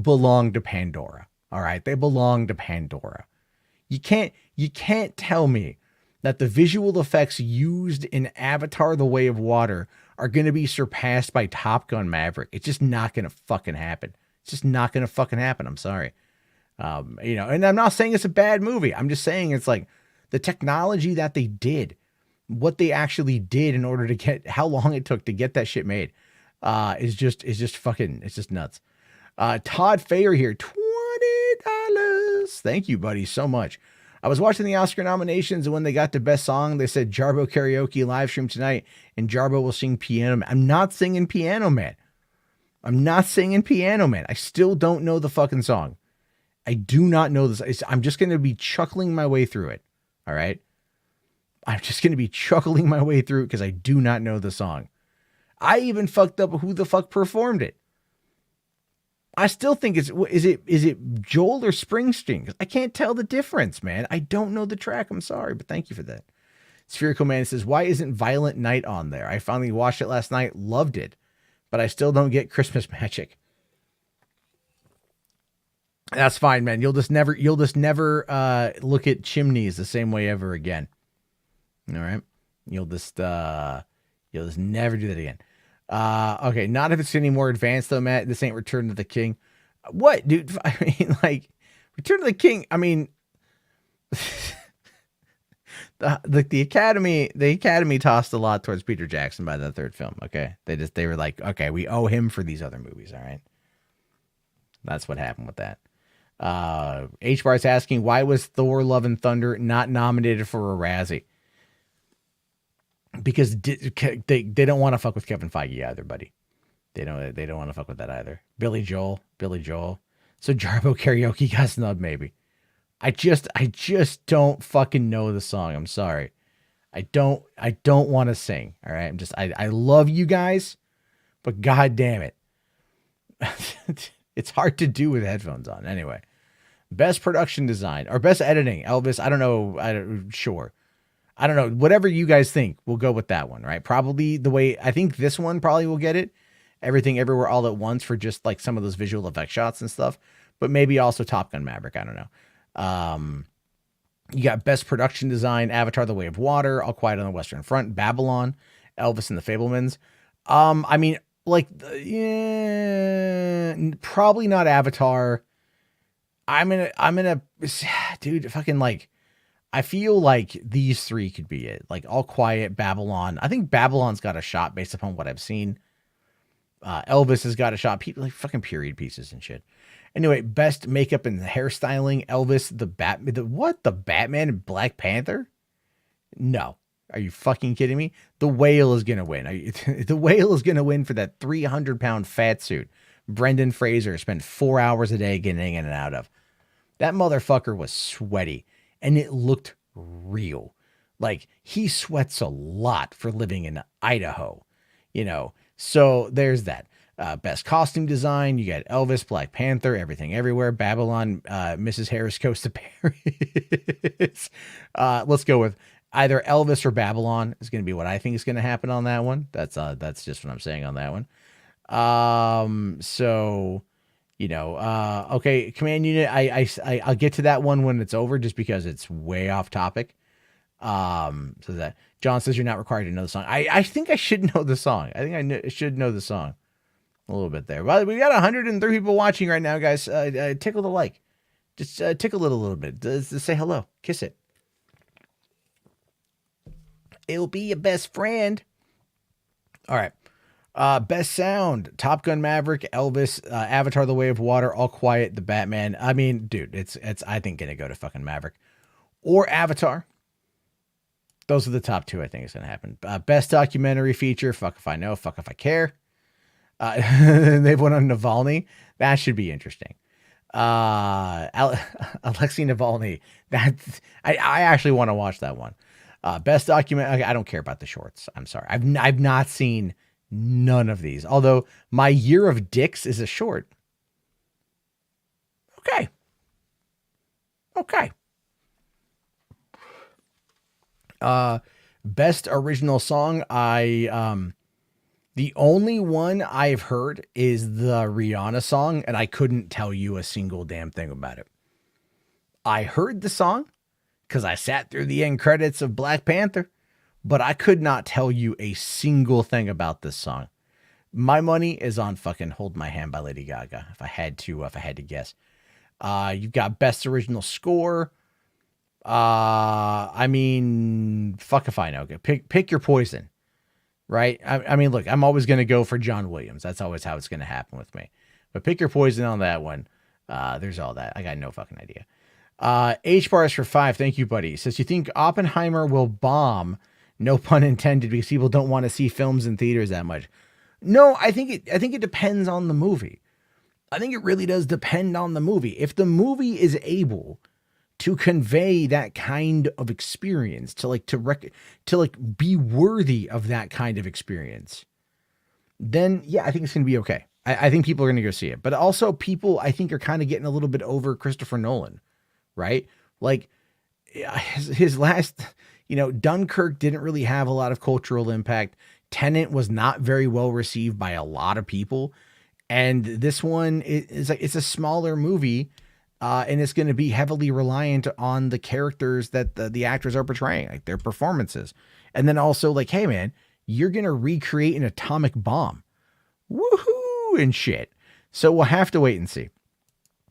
belong to Pandora. All right. They belong to Pandora. You can't tell me that the visual effects used in Avatar: The Way of Water are going to be surpassed by Top Gun Maverick. It's just not going to fucking happen. It's just not going to fucking happen. I'm sorry. And I'm not saying it's a bad movie. I'm just saying it's like the technology that they did, what they actually did in order to get, how long it took to get that shit made, is just fucking, it's just nuts. Todd Fayer here, $20. Thank you, buddy, so much. I was watching the Oscar nominations, and when they got to Best Song, they said Jarbo Karaoke live stream tonight, and Jarbo will sing Piano Man. I'm not singing Piano Man. I still don't know the fucking song. I do not know this. I'm just going to be chuckling my way through it. All right? I'm just going to be chuckling my way through it because I do not know the song. I even fucked up who the fuck performed it. I still think is it Joel or Springsteen? I can't tell the difference, man. I don't know the track. I'm sorry, but thank you for that. Spherical Man says, why isn't Violent Night on there? I finally watched it last night, loved it, but I still don't get Christmas Magic. That's fine, man. You'll just never look at chimneys the same way ever again. All right. You'll just never do that again. Okay, not if it's any more advanced though, Matt. This ain't Return of the King. What, dude? I mean, like, Return of the King. I mean, the Academy tossed a lot towards Peter Jackson by the third film. Okay, they were like, okay, we owe him for these other movies. All right, that's what happened with that. H Bar's asking, why was Thor: Love and Thunder not nominated for a Razzie? Because they don't want to fuck with Kevin Feige either, buddy. They don't want to fuck with that either. Billy Joel. So Jarbo Karaoke got snubbed, maybe. I just don't fucking know the song. I'm sorry. I don't want to sing. All right. I love you guys, but god damn it. It's hard to do with headphones on. Anyway, best production design or best editing, Elvis. I don't know. Sure. I don't know. Whatever you guys think, we'll go with that one, right? Probably the way I think this one probably will get it. Everything Everywhere All at Once for just like some of those visual effect shots and stuff, but maybe also Top Gun Maverick. I don't know. You got best production design, Avatar: The Way of Water, All Quiet on the Western Front, Babylon, Elvis and the Fabelmans. I mean, like, yeah, probably not Avatar. I'm gonna, dude, fucking like, I feel like these three could be it. Like All Quiet, Babylon. I think Babylon's got a shot based upon what I've seen. Elvis has got a shot. People like fucking period pieces and shit. Anyway, best makeup and hairstyling, Elvis, the Batman and Black Panther? No. Are you fucking kidding me? The Whale is going to win. The Whale is going to win for that 300-pound fat suit Brendan Fraser spent 4 hours a day getting in and out of. That motherfucker was sweaty, and it looked real. Like, he sweats a lot for living in Idaho, you know? So there's that. Best costume design, you got Elvis, Black Panther, Everything Everywhere, Babylon, Mrs. Harris Goes to Paris. Let's go with either Elvis or Babylon is going to be what I think is going to happen on that one. That's just what I'm saying on that one. So Okay, command unit. I'll get to that one when it's over, just because it's way off topic. So that John says you're not required to know the song. I think I should know the song. I think I should know the song a little bit there. But we got 103 people watching right now, guys. Tickle the like. Just tickle it a little bit. Just say hello. Kiss it. It'll be your best friend. All right. Best sound: Top Gun Maverick, Elvis, Avatar: The Way of Water, All Quiet, The Batman. I mean, dude, it's I think gonna go to fucking Maverick or Avatar. Those are the top two I think is gonna happen. Best documentary feature: Fuck If I Know, Fuck If I Care. They've went on Navalny. That should be interesting. Alexei Navalny. That's I actually want to watch that one. Best document. I don't care about the shorts. I'm sorry. I've not seen none of these. Although My Year of Dicks is a short. Okay. Best original song. The only one I've heard is the Rihanna song, and I couldn't tell you a single damn thing about it. I heard the song because I sat through the end credits of Black Panther, but I could not tell you a single thing about this song. My money is on fucking Hold My Hand by Lady Gaga, if I had to guess. You've got Best Original Score. I mean, fuck if I know. Pick your poison, right? I mean, look, I'm always going to go for John Williams. That's always how it's going to happen with me. But pick your poison on that one. There's all that. I got no fucking idea. H bars for 5. Thank you, buddy. Says, you think Oppenheimer will bomb? No pun intended, because people don't want to see films in theaters that much. No, I think it depends on the movie. I think it really does depend on the movie. If the movie is able to convey that kind of experience, to be worthy of that kind of experience, then yeah, I think it's going to be okay. I think people are going to go see it. But also, people, I think, are kind of getting a little bit over Christopher Nolan, right? Like his last, Dunkirk didn't really have a lot of cultural impact. Tenet was not very well received by a lot of people. And this one is it's a smaller movie, and it's going to be heavily reliant on the characters that the actors are portraying, like their performances. And then also, like, hey man, you're going to recreate an atomic bomb. Woohoo and shit. So we'll have to wait and see.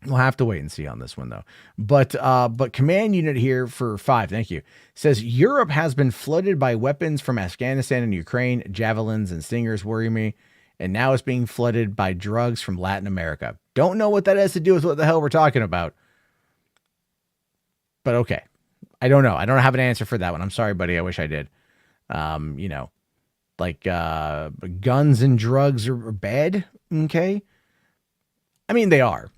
We'll have to wait and see on this one though. But command unit here for 5. Thank you. Says Europe has been flooded by weapons from Afghanistan and Ukraine. Javelins and Stingers worry me. And now it's being flooded by drugs from Latin America. Don't know what that has to do with what the hell we're talking about. But okay. I don't know. I don't have an answer for that one. I'm sorry, buddy. I wish I did. Guns and drugs are bad. Okay. I mean, they are.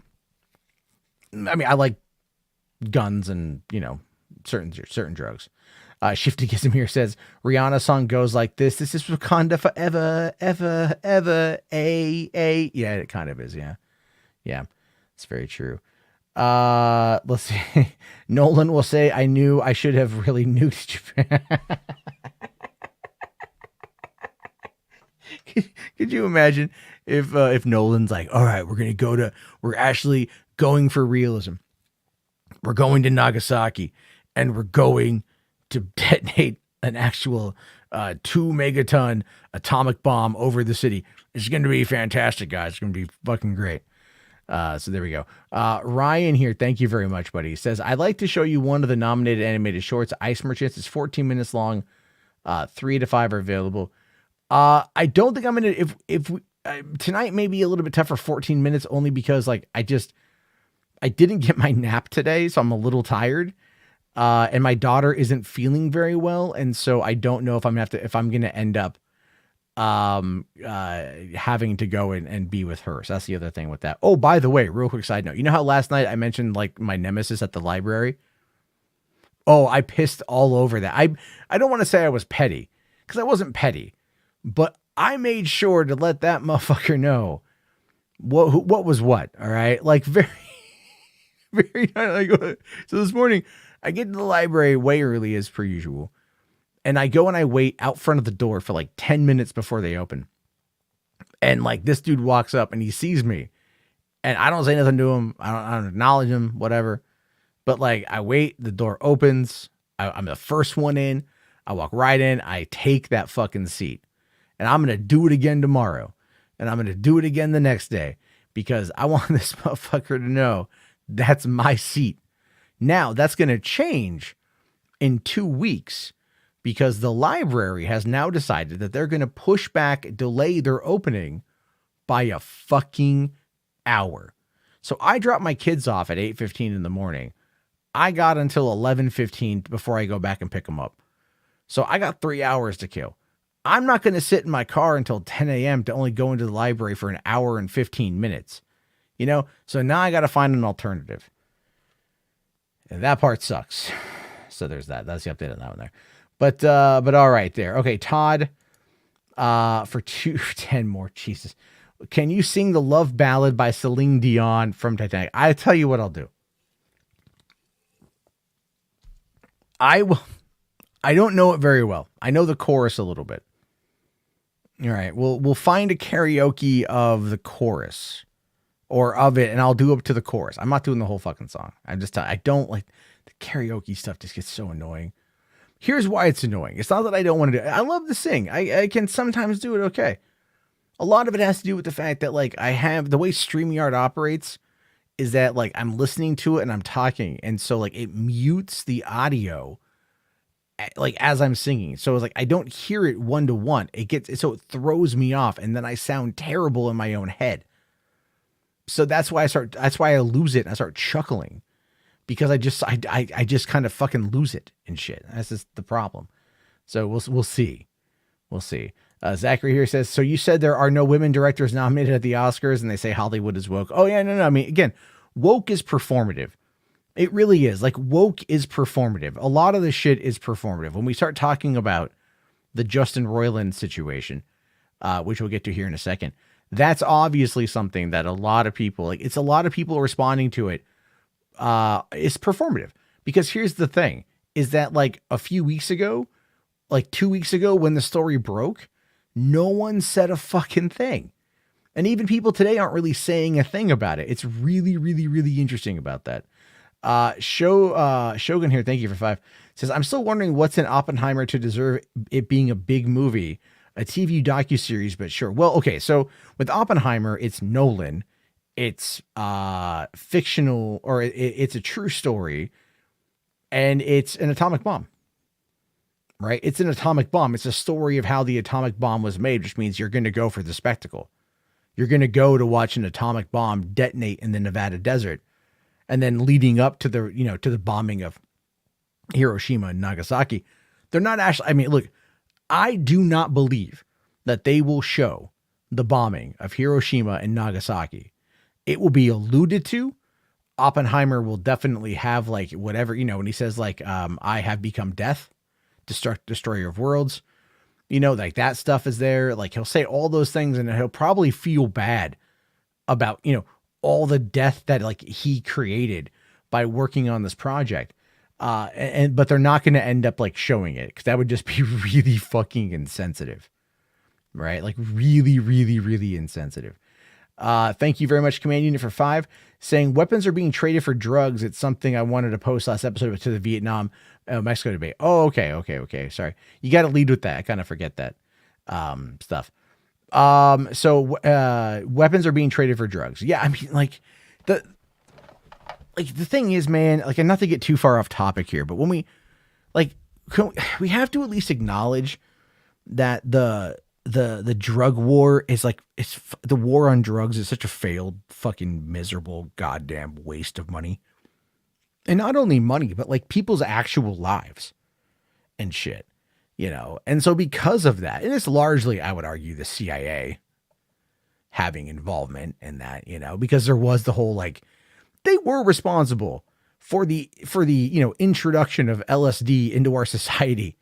I mean, I like guns and, certain drugs. Shiftyism here says Rihanna song goes like this. This is Wakanda forever, ever, ever, a. Yeah, it kind of is. Yeah. Yeah. It's very true. Let's see. Nolan will say, I knew I should have really nuked Japan. Could you imagine if Nolan's like, all right, we're actually going for realism. We're going to Nagasaki and we're going to detonate an actual 2 megaton atomic bomb over the city. It's going to be fantastic, guys. It's going to be fucking great. So there we go. Ryan here, thank you very much, buddy. Says, I'd like to show you one of the nominated animated shorts, Ice Merchants. It's 14 minutes long. 3 to 5 are available. I don't think I'm going to, if tonight may be a little bit tough for 14 minutes, only because I didn't get my nap today, so I'm a little tired. And my daughter isn't feeling very well. And so I don't know if I'm going to end up, having to go and be with her. So that's the other thing with that. Oh, by the way, real quick side note, you know how last night I mentioned my nemesis at the library? Oh, I pissed all over that. I don't want to say I was petty, because I wasn't petty, but I made sure to let that motherfucker know what was what. All right. Very, very, so this morning I get to the library way early as per usual. And I go and I wait out front of the door for 10 minutes before they open. And this dude walks up and he sees me And I don't say nothing to him. I don't acknowledge him, whatever. But like, I wait, the door opens. I'm the first one in. I walk right in. I take that fucking seat. And I'm going to do it again tomorrow. And I'm going to do it again the next day because I want this motherfucker to know that's my seat. Now, that's going to change in 2 weeks because the library has now decided that they're going to push back, delay their opening by a fucking hour. So I dropped my kids off at 8:15 in the morning. I got until 11:15 before I go back and pick them up. So I got 3 hours to kill. I'm not going to sit in my car until 10 a.m. to only go into the library for an hour and 15 minutes. You know, so now I got to find an alternative. And that part sucks. So there's that. That's the update on that one there. But all right there. Okay, Todd, for 10 more. Jesus. Can you sing the Love Ballad by Celine Dion from Titanic? I tell you what I'll do. I will. I don't know it very well. I know the chorus a little bit. All right, we'll find a karaoke of the chorus or of it, and I'll do up to the chorus. I'm not doing the whole fucking song. I don't like the karaoke stuff. Just gets so annoying. Here's why it's annoying. It's not that I don't want to do it. I love to sing. I can sometimes do it okay. A lot of it has to do with the fact that like I have the way StreamYard operates is that like I'm listening to it and I'm talking, and so like it mutes the audio like as I'm singing. So it's like I don't hear it one to one. So it throws me off, and then I sound terrible in my own head. So that's why I lose it and I start chuckling because I just kind of fucking lose it and shit. That's just the problem. So we'll see. We'll see. Zachary here says, so you said there are no women directors nominated at the Oscars and they say Hollywood is woke. Oh yeah, no. I mean, again, woke is performative. It really is. Like, woke is performative. A lot of the shit is performative. When we start talking about the Justin Roiland situation, which we'll get to here in a second, that's obviously something that a lot of people, like, it's a lot of people responding to it. It's performative. Because here's the thing, is that, like, a few weeks ago, like 2 weeks ago when the story broke, no one said a fucking thing. And even people today aren't really saying a thing about it. It's really, really, really interesting about that. Shogun here, thank you for 5, says, I'm still wondering what's in Oppenheimer to deserve it being a big movie, a TV docuseries, but sure. Well, okay, so with Oppenheimer, it's Nolan. It's fictional, or it's a true story, and it's an atomic bomb, right? It's an atomic bomb. It's a story of how the atomic bomb was made, which means you're going to go for the spectacle. You're going to go to watch an atomic bomb detonate in the Nevada desert. And then leading up to the bombing of Hiroshima and Nagasaki, they're not actually, I mean, look, I do not believe that they will show the bombing of Hiroshima and Nagasaki. It will be alluded to. Oppenheimer will definitely have like whatever, when he says like, I have become death, destroyer of worlds, like that stuff is there. Like he'll say all those things and he'll probably feel bad about, all the death that like he created by working on this project. But they're not going to end up like showing it because that would just be really fucking insensitive, right? Like really, really, really insensitive. Thank you very much, Command Unit, for 5, saying weapons are being traded for drugs. It's something I wanted to post last episode to the Vietnam, Mexico debate. Oh, okay. Sorry. You got to lead with that. I kind of forget that, stuff. So weapons are being traded for drugs. Yeah. I mean, like the thing is, man, like, and not to get too far off topic here, but when we have to at least acknowledge that the drug war is like, the war on drugs is such a failed, fucking miserable, goddamn waste of money. And not only money, but like people's actual lives and shit. And so because of that, and it's largely, I would argue, the CIA having involvement in that, because there was the whole, like, they were responsible for the introduction of LSD into our society,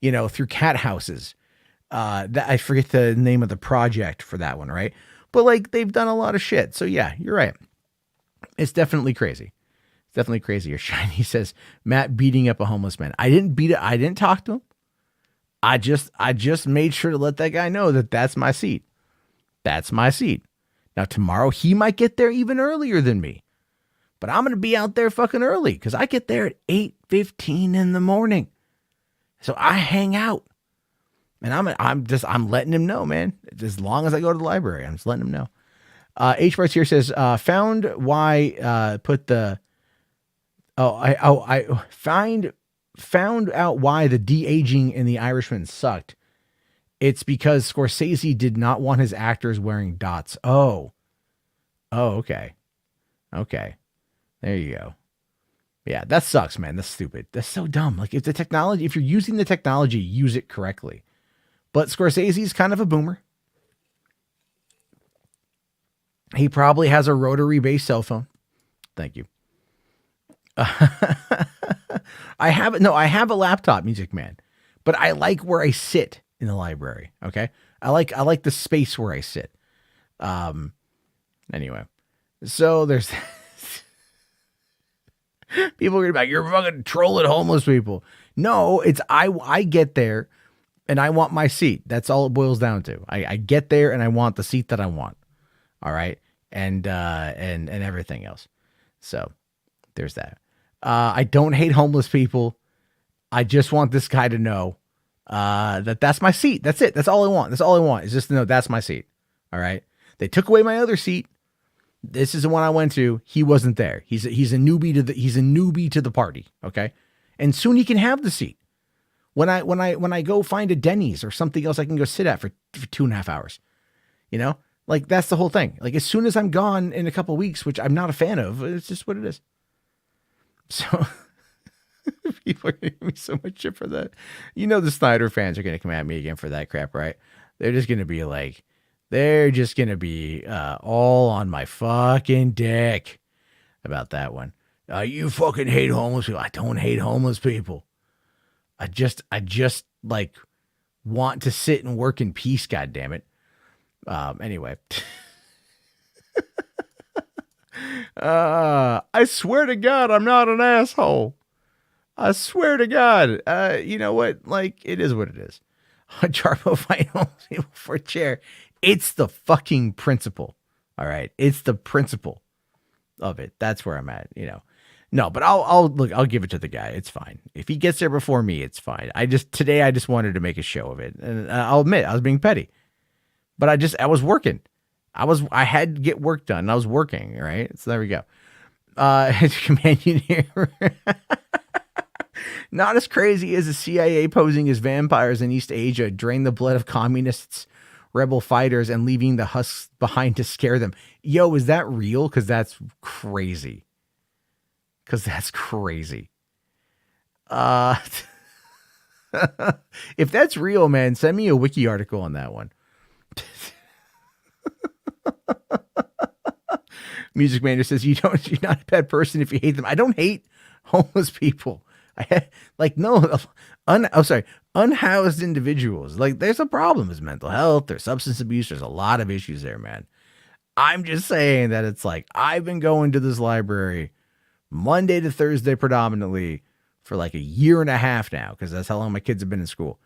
through cat houses. That I forget the name of the project for that one, right? But like they've done a lot of shit. So yeah, you're right. It's definitely crazy. It's definitely crazy. Your Shiny says, Matt beating up a homeless man. I didn't beat it. I didn't talk to him. I just made sure to let that guy know that that's my seat. That's my seat. Now, tomorrow, he might get there even earlier than me. But I'm going to be out there fucking early because I get there at 8:15 in the morning. So I hang out. And I'm letting him know, man. As long as I go to the library, I'm just letting him know. H. Barts here says, found why found out why the de-aging in The Irishman sucked. It's because Scorsese did not want his actors wearing dots. Oh, okay. Okay. There you go. Yeah, that sucks, man. That's stupid. That's so dumb. Like, if you're using the technology, use it correctly. But Scorsese's kind of a boomer. He probably has a rotary-based cell phone. Thank you. I have a laptop, Music Man, but I like where I sit in the library. Okay. I like the space where I sit. Anyway, so there's people are gonna be like, you're fucking trolling homeless people. No, it's I get there and I want my seat. That's all it boils down to. I get there and I want the seat that I want. All right. And everything else. So there's that. I don't hate homeless people. I just want this guy to know that's my seat. That's it. That's all I want. That's all I want is just to know that's my seat. All right. They took away my other seat. This is the one I went to. He wasn't there. He's a newbie to the party. Okay. And soon he can have the seat. When I go find a Denny's or something else I can go sit at for 2.5 hours, you know, like that's the whole thing. Like as soon as I'm gone in a couple of weeks, which I'm not a fan of, it's just what it is. So people are going to give me so much shit for that. You know, the Snyder fans are going to come at me again for that crap, right? They're just going to be all on my fucking dick about that one. You fucking hate homeless people. I don't hate homeless people. I just like want to sit and work in peace. God damn it. Anyway. I swear to God, I'm not an asshole. I swear to God. You know what? Like, it is what it is. Jarbo fight homeless people for a chair. It's the fucking principle. All right. It's the principle of it. That's where I'm at, you know. No, but I'll give it to the guy. It's fine. If he gets there before me, it's fine. Today I just wanted to make a show of it. And I'll admit I was being petty, but I was working. I had to get work done. I was working. Right. So there we go. Companion here. Not as crazy as the CIA posing as vampires in East Asia, drain the blood of communists, rebel fighters, and leaving the husks behind to scare them. Yo, is that real? Because that's crazy. If that's real, man, send me a wiki article on that one. Music Manager says you're not a bad person if you hate them. I don't hate homeless people. Unhoused individuals. Like, there's a problem. There's mental health, there's substance abuse, there's a lot of issues there, man. I'm just saying that it's like, I've been going to this library Monday to Thursday predominantly for like 1.5 years now, because that's how long my kids have been in school.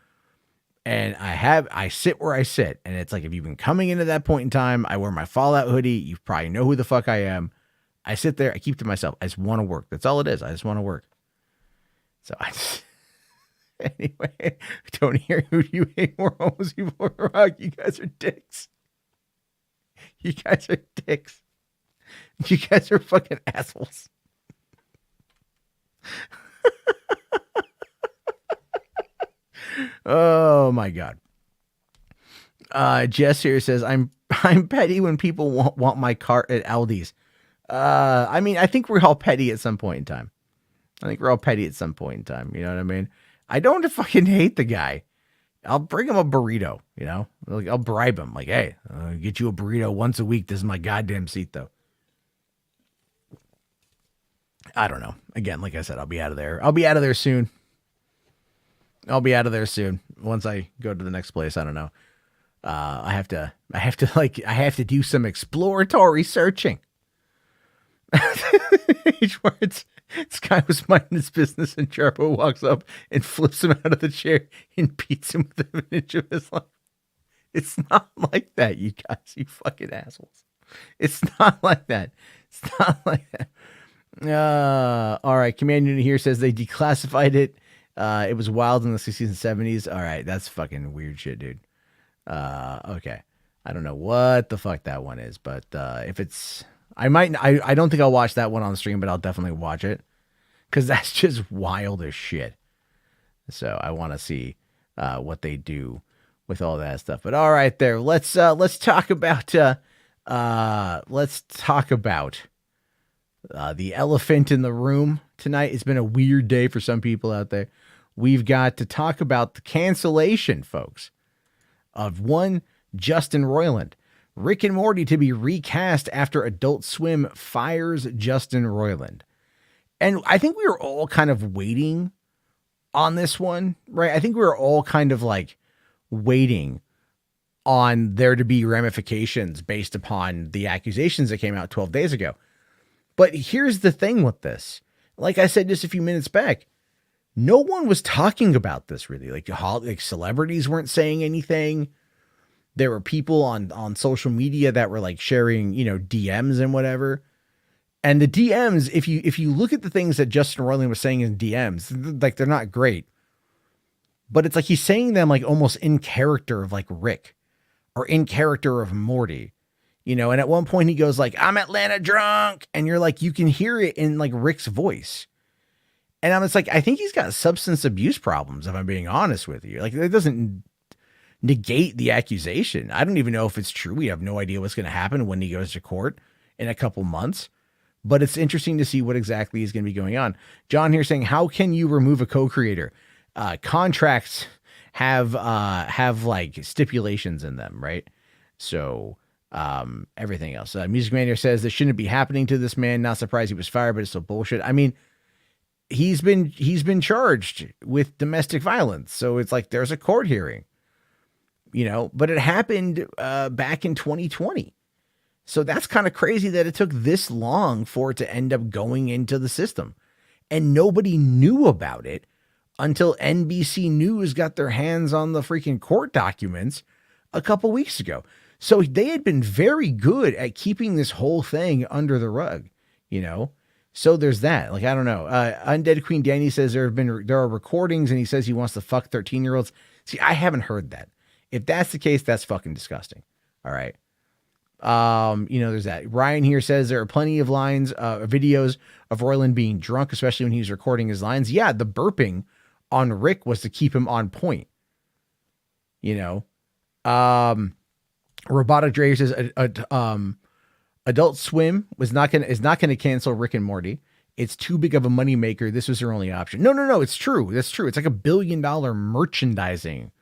And I sit where I sit. And it's like, if you've been coming into that point in time, I wear my Fallout hoodie. You probably know who the fuck I am. I sit there. I keep to myself. I just want to work. That's all it is. I just want to work. So anyway, don't hear who you hate more homeless people or rock. You guys are dicks. You guys are dicks. You guys are fucking assholes. Oh my God. Jess here says, I'm petty when people want my cart at Aldi's. I mean, I think we're all petty at some point in time. You know what I mean? I don't fucking hate the guy. I'll bring him a burrito, you know? Like, I'll bribe him. Like, hey, I'll get you a burrito once a week. This is my goddamn seat, though. I don't know. Again, like I said, I'll be out of there. I'll be out of there soon. Once I go to the next place. I don't know. I have to do some exploratory searching. Each words. This guy was minding his business and Jarbo walks up and flips him out of the chair and beats him with an inch of his life. It's not like that, you guys, you fucking assholes. It's not like that. It's not like that. All right. Command Unit here says they declassified it. It was wild in the 60s and 70s. All right. That's fucking weird shit, dude. Okay. I don't know what the fuck that one is, but if it's, I don't think I'll watch that one on stream, but I'll definitely watch it because that's just wild as shit. So I want to see what they do with all that stuff. But all right, there. Let's talk about the elephant in the room tonight. It's been a weird day for some people out there. We've got to talk about the cancellation, folks, of one Justin Roiland. Rick and Morty to be recast after Adult Swim fires Justin Roiland. And I think we were all kind of waiting on this one, right? I think we were all kind of like waiting on there to be ramifications based upon the accusations that came out 12 days ago. But here's the thing with this. Like I said just a few minutes back, no one was talking about this really. Like celebrities weren't saying anything. There were people on social media that were like sharing, DMs and whatever. And the DMs, if you look at the things that Justin Roiland was saying in DMs, like they're not great. But it's like he's saying them like almost in character of like Rick or in character of Morty. And at one point he goes like, I'm Atlanta drunk. And you're like, you can hear it in like Rick's voice. And I'm just like, I think he's got substance abuse problems, if I'm being honest with you. Like, it doesn't negate the accusation. I don't even know if it's true. We have no idea what's going to happen when he goes to court in a couple months. But it's interesting to see what exactly is going to be going on. John here saying, how can you remove a co-creator? Contracts have like stipulations in them, right? So everything else. Music Man here says this shouldn't be happening to this man. Not surprised he was fired, but it's still bullshit. I mean, he's been charged with domestic violence. So it's like there's a court hearing, but it happened back in 2020. So that's kind of crazy that it took this long for it to end up going into the system. And nobody knew about it until NBC News got their hands on the freaking court documents a couple weeks ago. So they had been very good at keeping this whole thing under the rug, So there's that. Like, I don't know. Undead Queen Danny says there are recordings and he says he wants to fuck 13-year-olds. See, I haven't heard that. If that's the case, that's fucking disgusting. All right. There's that. Ryan here says there are plenty of lines, videos of Roiland being drunk, especially when he's recording his lines. Yeah, the burping on Rick was to keep him on point. Robotic Dre says Adult Swim is not going to cancel Rick and Morty. It's too big of a moneymaker. This was their only option. No. It's true. That's true. It's like $1 billion merchandising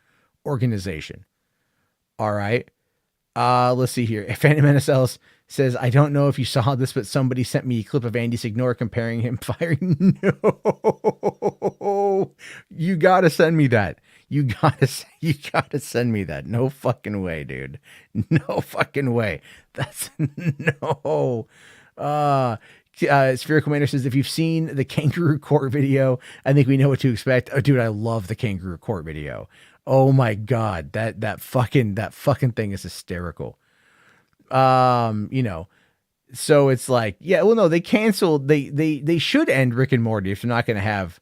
organization. All right. Let's see here. Phantom NSL says, I don't know if you saw this, but somebody sent me a clip of Andy Signore comparing him firing. No, you gotta send me that. You gotta send me that. No fucking way, dude. No fucking way. That's no. Spherical Commander says, if you've seen the kangaroo court video, I think we know what to expect. Oh, dude, I love the kangaroo court video. Oh my God, that fucking thing is hysterical. So it's like, yeah, well, no, they canceled. They should end Rick and Morty if they're not going to have,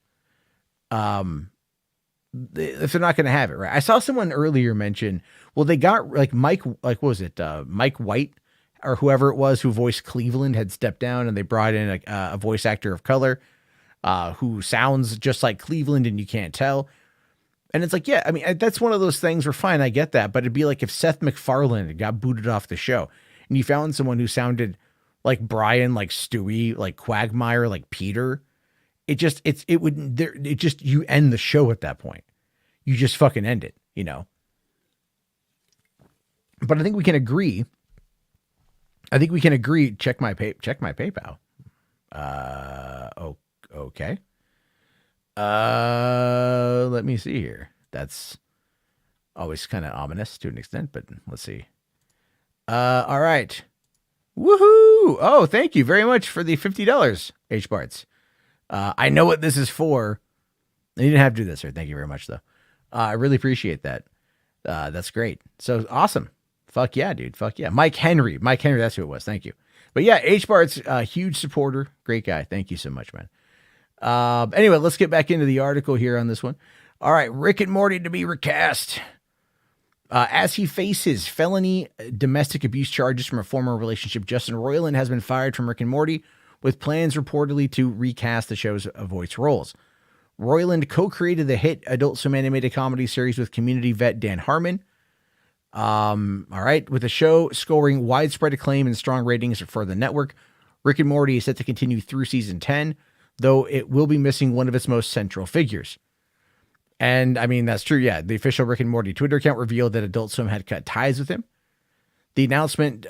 it, right? I saw someone earlier mention, well, they got like Mike, like, what was it? Mike White or whoever it was who voiced Cleveland had stepped down and they brought in a voice actor of color, who sounds just like Cleveland and you can't tell. And it's like, yeah, I mean, that's one of those things where fine, I get that. But it'd be like if Seth MacFarlane got booted off the show and you found someone who sounded like Brian, like Stewie, like Quagmire, like Peter. You end the show at that point. You just fucking end it, But I think we can agree. Check my PayPal. Okay. Let me see here. That's always kind of ominous to an extent, but let's see. All right. Woohoo! Oh, thank you very much for the $50, H-Barts. I know what this is for. You didn't have to do this, sir. Thank you very much, though. I really appreciate that. That's great. So awesome. Fuck yeah, dude. Fuck yeah. Mike Henry. That's who it was. Thank you. But yeah, H-Bart's a huge supporter. Great guy. Thank you so much, man. Anyway, let's get back into the article here on this one. All right, Rick and Morty to be recast. As he faces felony domestic abuse charges from a former relationship, Justin Roiland has been fired from Rick and Morty, with plans reportedly to recast the show's voice roles. Roiland co-created the hit Adult Swim animated comedy series with community vet Dan Harmon. All right, with the show scoring widespread acclaim and strong ratings for the network, Rick and Morty is set to continue through season 10, though it will be missing one of its most central figures. And I mean, that's true. Yeah. The official Rick and Morty Twitter account revealed that Adult Swim had cut ties with him. The announcement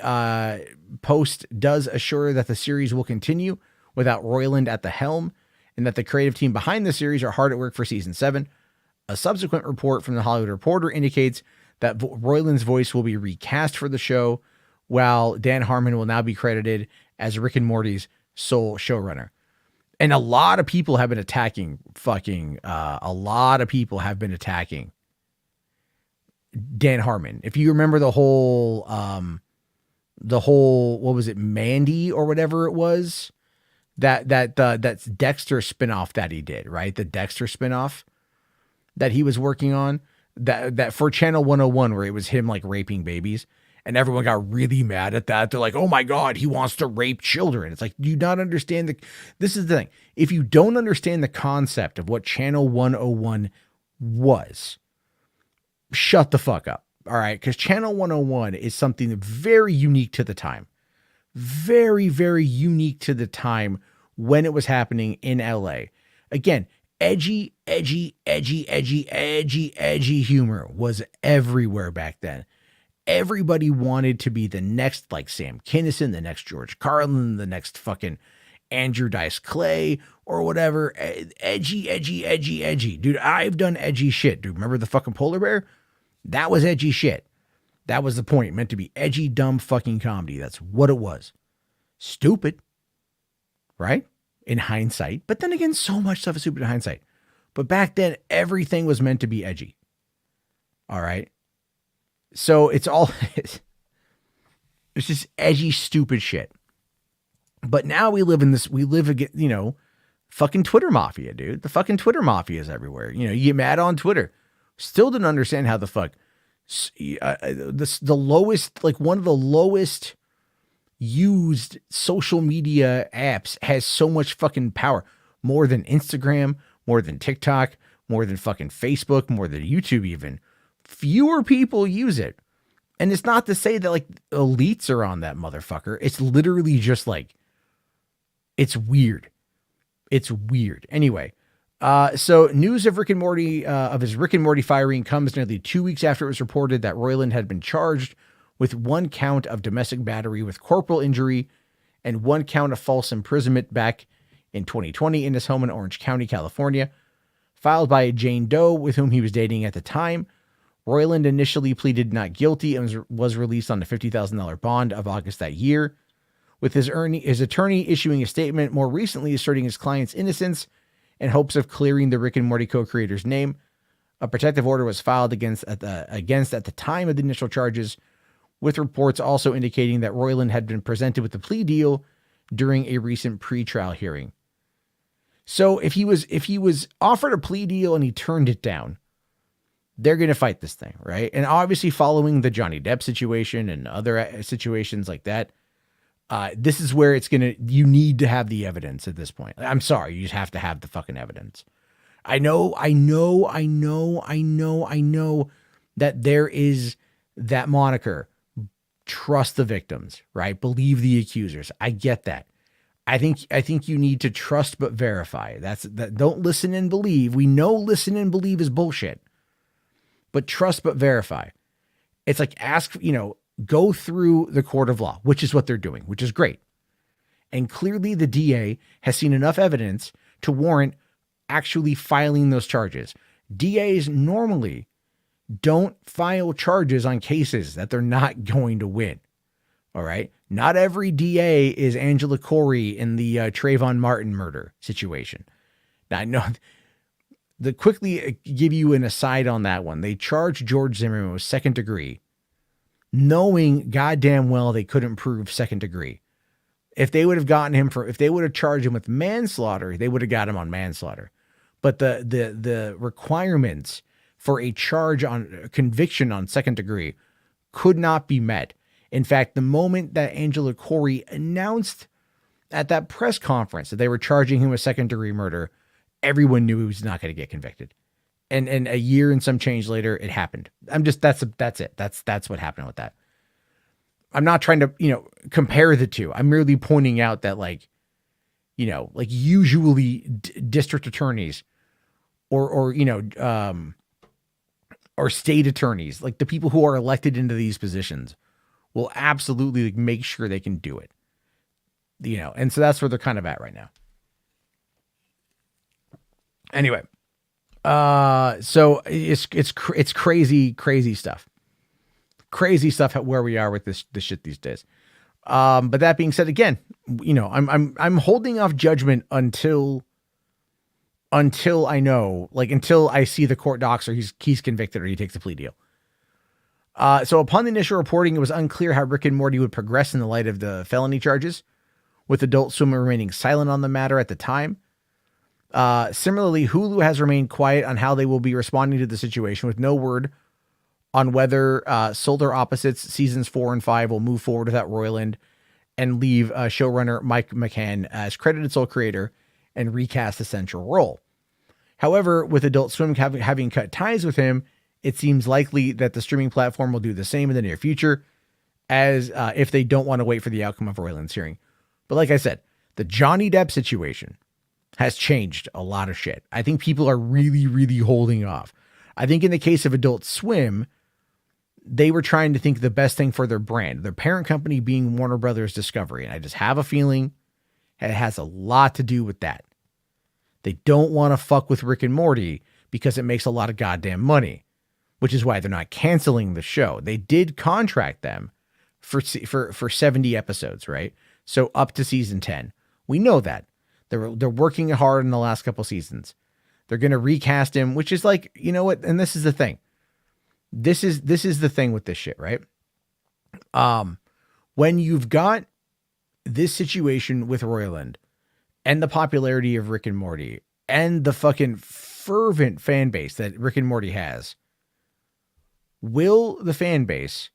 post does assure that the series will continue without Roiland at the helm, and that the creative team behind the series are hard at work for season 7. A subsequent report from the Hollywood Reporter indicates that Roiland's voice will be recast for the show, while Dan Harmon will now be credited as Rick and Morty's sole showrunner. And a lot of people have been attacking Dan Harmon. If you remember the whole, what was it, Mandy or whatever it was, that's Dexter spinoff that he did, right? The Dexter spinoff that he was working on, that for Channel 101, where it was him like raping babies, and everyone got really mad at that. They're like, oh my God, he wants to rape children. It's like, do you not understand this is the thing. If you don't understand the concept of what Channel 101 was, shut the fuck up. All right. Because Channel 101 is something very unique to the time. Very, very unique to the time when it was happening in LA. Again, edgy humor was everywhere back then. Everybody wanted to be the next, like Sam Kinison, the next George Carlin, the next fucking Andrew Dice Clay or whatever. Edgy. Dude, I've done edgy shit. Dude, remember the fucking polar bear? That was edgy shit. That was the point. It meant to be edgy, dumb fucking comedy. That's what it was. Stupid. Right? In hindsight. But then again, so much stuff is stupid in hindsight. But back then, everything was meant to be edgy. All right? So it's just edgy, stupid shit. But now we live, fucking Twitter mafia, dude. The fucking Twitter mafia is everywhere. You get mad on Twitter. Still didn't understand how the fuck the lowest, like one of the lowest used social media apps has so much fucking power. More than Instagram, more than TikTok, more than fucking Facebook, more than YouTube even. Fewer people use it. And it's not to say that like elites are on that motherfucker. It's literally just like, it's weird. It's weird. Anyway, so news of Rick and Morty, of his Rick and Morty firing comes nearly 2 weeks after it was reported that Roiland had been charged with 1 count of domestic battery with corporal injury and 1 count of false imprisonment back in 2020 in his home in Orange County, California, filed by Jane Doe with whom he was dating at the time. Roiland initially pleaded not guilty and was released on a $50,000 bond of August that year, with his attorney issuing a statement more recently asserting his client's innocence in hopes of clearing the Rick and Morty co-creator's name. A protective order was filed against at the time of the initial charges, with reports also indicating that Roiland had been presented with a plea deal during a recent pretrial hearing. So if he was offered a plea deal and he turned it down, they're going to fight this thing, right? And obviously following the Johnny Depp situation and other situations like that, this is where you need to have the evidence at this point. I'm sorry, you just have to have the fucking evidence. I know that there is that moniker, trust the victims, right? Believe the accusers. I get that. I think you need to trust but verify. Don't listen and believe. We know listen and believe is bullshit. But trust but verify. It's like go through the court of law, which is what they're doing, which is great. And clearly the DA has seen enough evidence to warrant actually filing those charges. DAs normally don't file charges on cases that they're not going to win. All right. Not every DA is Angela Corey in the Trayvon Martin murder situation. Now, I know quickly give you an aside on that one. They charged George Zimmerman with second degree, knowing goddamn well they couldn't prove second degree. If they would have gotten him if they would have charged him with manslaughter, they would have got him on manslaughter. But the requirements for a charge on conviction on second degree could not be met. In fact, the moment that Angela Corey announced at that press conference that they were charging him with second degree murder, everyone knew he was not going to get convicted. And a year and some change later, it happened. That's it. That's what happened with that. I'm not trying to, compare the two. I'm merely pointing out that usually district attorneys or state attorneys, like the people who are elected into these positions will absolutely make sure they can do it, and so that's where they're kind of at right now. Anyway, so it's crazy stuff. Crazy stuff where we are with this shit these days. But that being said, again, I'm holding off judgment until I know, until I see the court docs or he's convicted or he takes a plea deal. So upon the initial reporting, it was unclear how Rick and Morty would progress in the light of the felony charges, with Adult Swim remaining silent on the matter at the time. Similarly, Hulu has remained quiet on how they will be responding to the situation, with no word on whether Solar Opposites seasons 4 and 5 will move forward without Roiland and leave showrunner Mike McCann as credited sole creator and recast the central role. However, with Adult Swim having cut ties with him, it seems likely that the streaming platform will do the same in the near future, as if they don't want to wait for the outcome of Roiland's hearing. But like I said, the Johnny Depp situation has changed a lot of shit. I think people are really, really holding off. I think in the case of Adult Swim, they were trying to think the best thing for their brand, their parent company being Warner Brothers Discovery. And I just have a feeling it has a lot to do with that. They don't want to fuck with Rick and Morty because it makes a lot of goddamn money, which is why they're not canceling the show. They did contract them for 70 episodes, right? So up to season 10. We know that. They're working hard in the last couple seasons. They're going to recast him, which is you know what? And this is the thing. This is the thing with this shit, right? When you've got this situation with Roiland and the popularity of Rick and Morty and the fucking fervent fan base that Rick and Morty has, will the fan base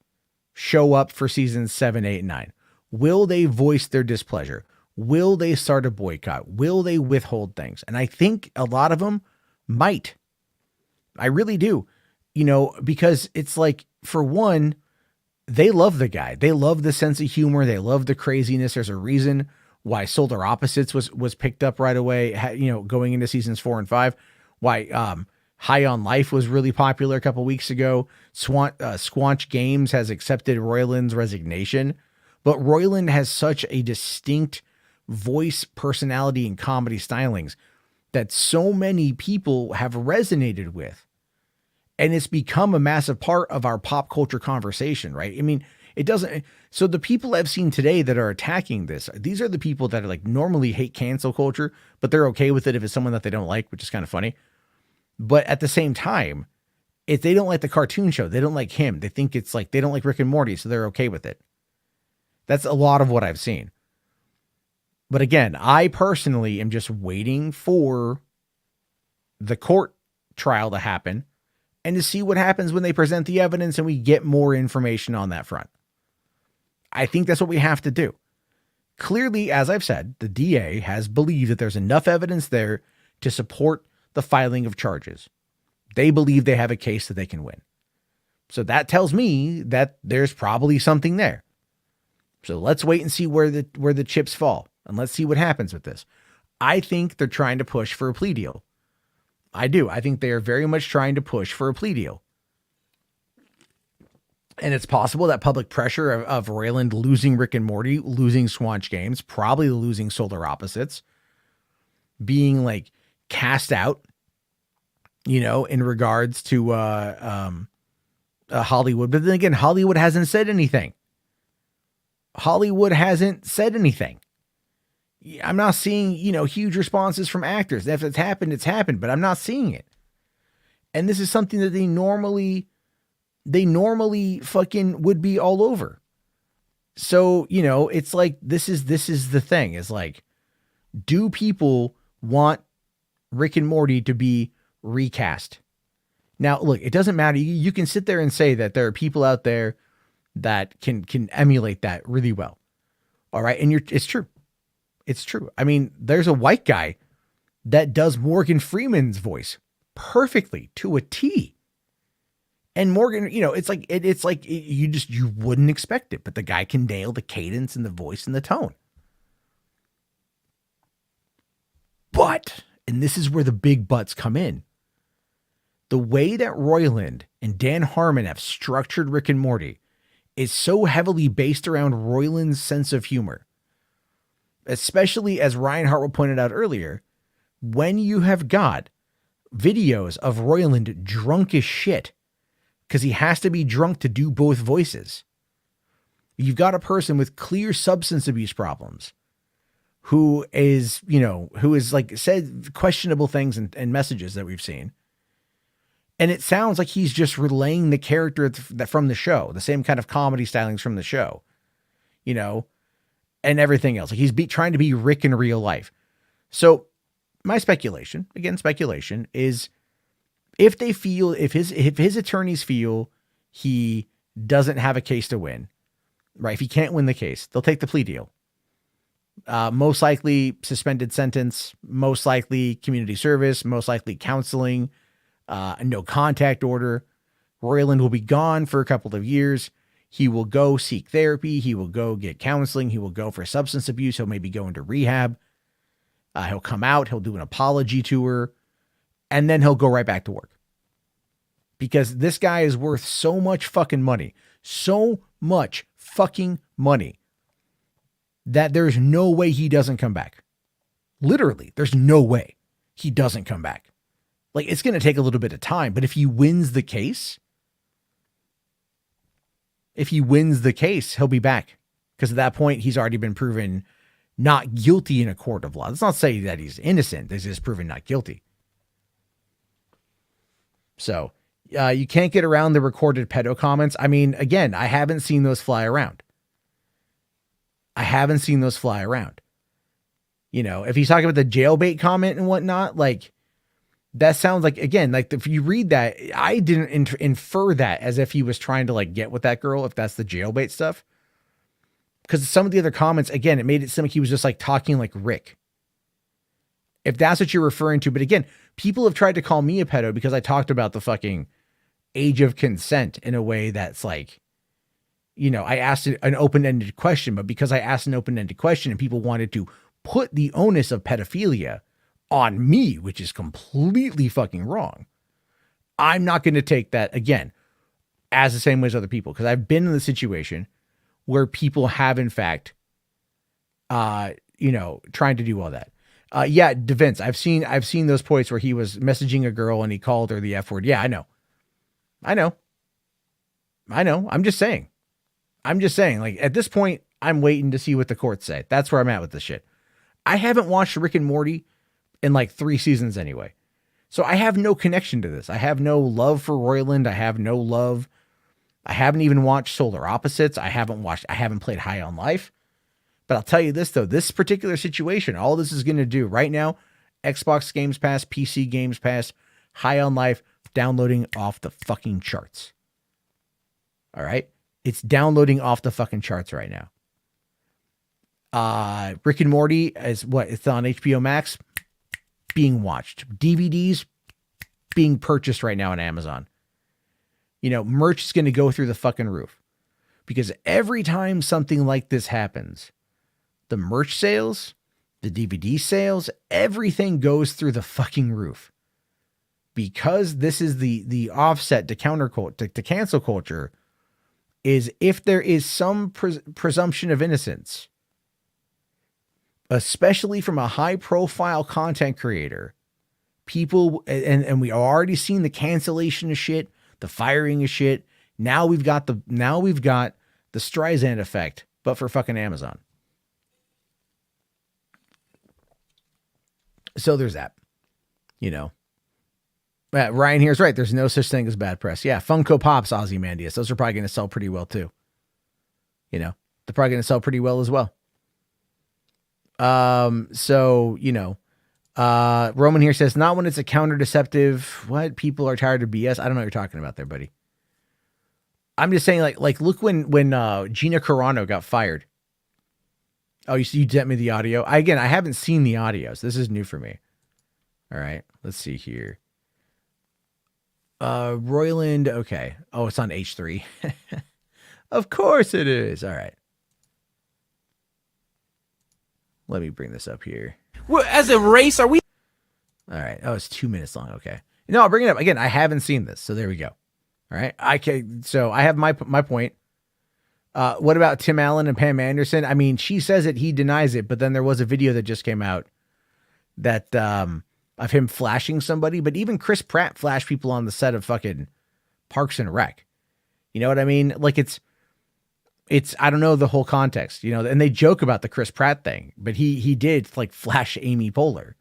show up for seasons 7, 8, and 9? Will they voice their displeasure? Will they start a boycott? Will they withhold things? And I think a lot of them might. I really do. Because it's for one, they love the guy. They love the sense of humor. They love the craziness. There's a reason why Solar Opposites was picked up right away, going into seasons 4 and 5. Why High on Life was really popular a couple weeks ago. Squanch Games has accepted Roiland's resignation. But Roiland has such a distinct voice, personality, and comedy stylings that so many people have resonated with. And it's become a massive part of our pop culture conversation, right? I mean, it doesn't. So the people I've seen today that are attacking this, these are the people that are normally hate cancel culture, but they're okay with it if it's someone that they don't like, which is kind of funny. But at the same time, if they don't like the cartoon show, they don't like him. They think it's they don't like Rick and Morty, so they're okay with it. That's a lot of what I've seen. But again, I personally am just waiting for the court trial to happen and to see what happens when they present the evidence and we get more information on that front. I think that's what we have to do. Clearly, as I've said, the DA has believed that there's enough evidence there to support the filing of charges. They believe they have a case that they can win. So that tells me that there's probably something there. So let's wait and see where the chips fall, and let's see what happens with this. I think they're trying to push for a plea deal. I do. I think they are very much trying to push for a plea deal. And it's possible that public pressure of Roiland losing Rick and Morty, losing Squanch Games, probably losing Solar Opposites, being cast out, in regards to Hollywood. But then again, Hollywood hasn't said anything. I'm not seeing, huge responses from actors. If it's happened, but I'm not seeing it. And this is something that they normally they normally fucking would be all over. So, it's like, this is the thing, is like, do people want Rick and Morty to be recast? Now, look, it doesn't matter. You can sit there and say that there are people out there that can emulate that really well. All right. And it's true. It's true. I mean, there's a white guy that does Morgan Freeman's voice perfectly to a T. And Morgan, it's like, you wouldn't expect it, but the guy can nail the cadence and the voice and the tone. But, and this is where the big buts come in, the way that Roiland and Dan Harmon have structured Rick and Morty is so heavily based around Roiland's sense of humor. Especially, as Ryan Hartwell pointed out earlier, when you have got videos of Roiland drunk as shit, because he has to be drunk to do both voices. You've got a person with clear substance abuse problems who is like said questionable things and messages that we've seen. And it sounds like he's just relaying the character from the show, the same kind of comedy stylings from the show, and everything else. Like he's trying to be Rick in real life. So my speculation is, if his attorneys feel he doesn't have a case to win, right? If he can't win the case, they'll take the plea deal. Most likely suspended sentence, most likely community service, most likely counseling, a no contact order. Roiland will be gone for a couple of years. He will go seek therapy. He will go get counseling. He will go for substance abuse. He'll maybe go into rehab. He'll come out. He'll do an apology tour. And then he'll go right back to work. Because this guy is worth so much fucking money. So much fucking money. That there's no way he doesn't come back. Literally, there's no way he doesn't come back. Like, it's going to take a little bit of time, but if he wins the case, he'll be back. Because at that point, he's already been proven not guilty in a court of law. Let's not say that he's innocent. He's just proven not guilty. So, you can't get around the recorded pedo comments. I mean, again, I haven't seen those fly around. If he's talking about the jailbait comment and whatnot, like, that sounds like, again, like if you read that, I didn't infer that as if he was trying to like get with that girl, if that's the jailbait stuff. Because some of the other comments, again, it made it seem like he was just like talking like Rick. If that's what you're referring to. But again, people have tried to call me a pedo because I talked about the fucking age of consent in a way that's like, I asked an open-ended question, but because I asked an open-ended question and people wanted to put the onus of pedophilia on me, which is completely fucking wrong, I'm not going to take that, again, as the same way as other people, because I've been in the situation where people have, in fact, trying to do all that. Yeah, Vince, I've seen those points where he was messaging a girl and he called her the F word. Yeah, I know. I'm just saying, like, at this point, I'm waiting to see what the courts say. That's where I'm at with this shit. I haven't watched Rick and Morty in like 3 seasons anyway. So I have no connection to this. I have no love for Roiland. I haven't even watched Solar Opposites. I haven't played High on Life. But I'll tell you this though, this particular situation, all this is going to do right now, Xbox Games Pass, PC Games Pass, High on Life, downloading off the fucking charts. All right. It's downloading off the fucking charts right now. Rick and Morty is it's on HBO Max, being watched. DVDs being purchased right now on Amazon. Merch is going to go through the fucking roof, because every time something like this happens, the merch sales, the DVD sales, everything goes through the fucking roof, because this is the offset to to cancel culture, is if there is some presumption of innocence, especially from a high profile content creator, people, and we already seen the cancellation of shit, the firing of shit. Now we've got the Streisand effect, but for fucking Amazon. So there's that, Ryan here is right. There's no such thing as bad press. Yeah, Funko Pops, Ozymandias. Those are probably going to sell pretty well too. You know, they're probably going to sell pretty well as well. So, you know, Roman here says, not when it's a counter-deceptive. What? People are tired of BS. I don't know what you're talking about there, buddy. I'm just saying, like, look when Gina Carano got fired. Oh, you sent me the audio. I haven't seen the audio, so this is new for me. All right, let's see here. Roiland, okay. Oh, it's on H3. Of course it is. All right. Let me bring this up here. As a race, are we? All right. Oh, it's 2 minutes long. Okay. No, I'll bring it up again. I haven't seen this, so there we go. All right. So I have my point. What about Tim Allen and Pam Anderson? I mean, she says it, he denies it, but then there was a video that just came out that of him flashing somebody. But even Chris Pratt flashed people on the set of fucking Parks and Rec. You know what I mean? Like it's I don't know the whole context, you know, and they joke about the Chris Pratt thing, but he did like flash Amy Poehler.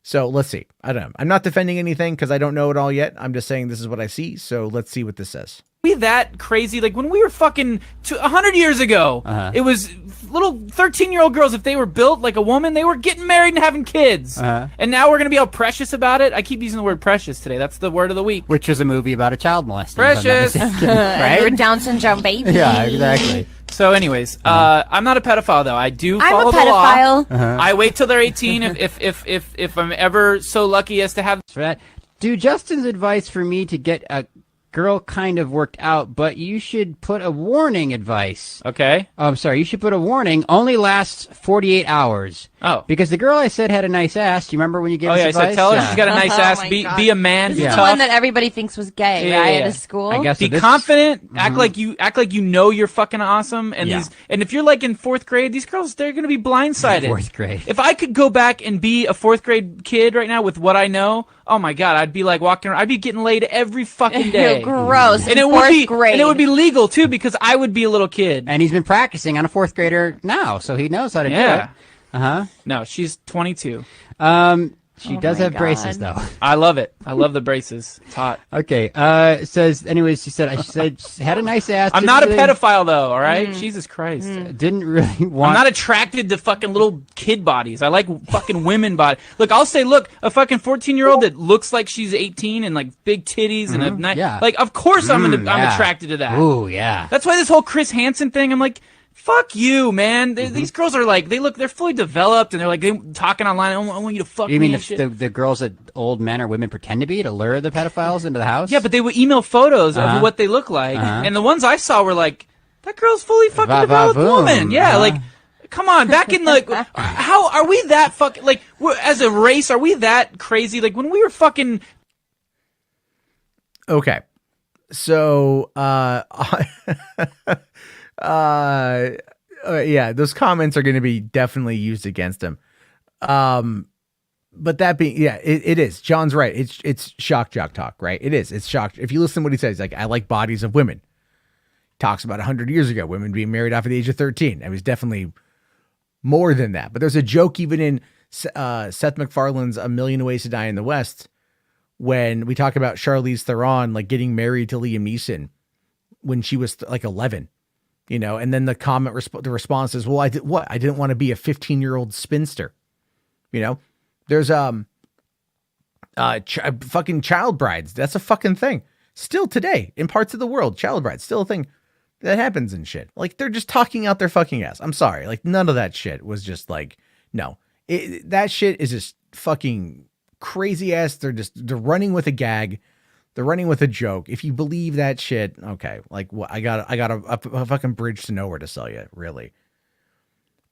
So let's see. I don't know. I'm not defending anything because I don't know it all yet. I'm just saying this is what I see. So let's see what this says. We that crazy? Like when we were fucking 100 years ago, it was little 13-year-old girls. If they were built like a woman, they were getting married and having kids. And now we're gonna be all precious about it. I keep using the word precious today. That's the word of the week. Which is a movie about a child molesting. Precious, right? You're a Down syndrome baby. Yeah, exactly. So, anyways, I'm not a pedophile though. I do follow the law. I'm a pedophile. I wait till they're 18 if I'm ever so lucky as to have. For that, do Justin's advice for me to get a girl kind of worked out, but you should put a warning advice. Okay. Oh, I'm sorry. You should put a warning. Only lasts 48 hours. Oh. Because the girl I said had a nice ass. Do you remember when you gave us advice? I said, tell her she's got a nice ass. my Be God. a man. This Be is the tough. one that everybody thinks was gay, right? At a school. I guess Be so. confident. Act like you know you're fucking awesome. And and if you're like in 4th grade, these girls, they're gonna be blindsided. 4th grade. If I could go back and be a 4th grade kid right now with what I know, oh my God, I'd be like walking around. I'd be getting laid every fucking day. Gross. And it would be legal too because I would be a little kid. And he's been practicing on a 4th grader now, so he knows how to do it. No, she's 22. She does have braces though. I love it. I love the braces. It's hot. Okay. Says anyways. She said she had a nice ass. I'm not a pedophile though. All right. Jesus Christ. Didn't really want. I'm not attracted to fucking little kid bodies. I like fucking women body. Look, I'll say, look, a fucking 14-year-old that looks like she's 18 and like big titties and a nice. Yeah. Like, of course I'm attracted to that. Ooh, yeah. That's why this whole Chris Hansen thing. I'm like. Fuck you, man. These girls are like, they're fully developed, and they're like, talking online. I want you to fuck me. You mean shit. the girls that old men or women pretend to be to lure the pedophiles into the house? Yeah, but they would email photos of what they look like, and the ones I saw were like, that girl's fully fucking developed woman. Yeah, like, come on, back in like, how are we that fucking like? As a race, are we that crazy? Like when we were fucking. Okay, so yeah, those comments are going to be definitely used against him. But that being, yeah, it is. John's right. It's shock jock talk, right? It is. It's shock. If you listen to what he says, like, I like bodies of women. Talks about 100 years ago, women being married after the age of 13. It was definitely more than that. But there's a joke even in Seth MacFarlane's A Million Ways to Die in the West when we talk about Charlize Theron, like getting married to Liam Neeson when she was like 11. You know, and then the the response is, well, I didn't want to be a 15-year-old spinster. You know, there's fucking child brides. That's a fucking thing. Still today in parts of the world, child brides, still a thing that happens and shit. Like they're just talking out their fucking ass. I'm sorry. Like none of that shit was just like, no, that shit is just fucking crazy ass. They're running with a gag. They're running with a joke. If you believe that shit, okay. Like what? I got a fucking bridge to nowhere to sell you. Really.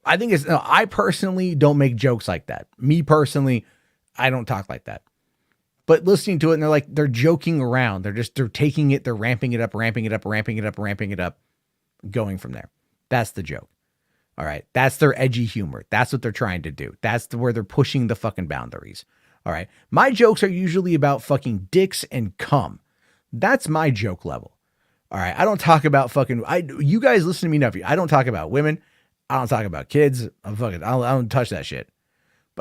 I think I personally don't make jokes like that. Me personally, I don't talk like that. But listening to it and they're joking around. They're taking it. They're ramping it up, going from there. That's the joke. All right. That's their edgy humor. That's what they're trying to do. That's where they're pushing the fucking boundaries. All right. My jokes are usually about fucking dicks and cum. That's my joke level. All right. I don't talk about you guys listen to me enough. I don't talk about women. I don't talk about kids. I don't touch that shit.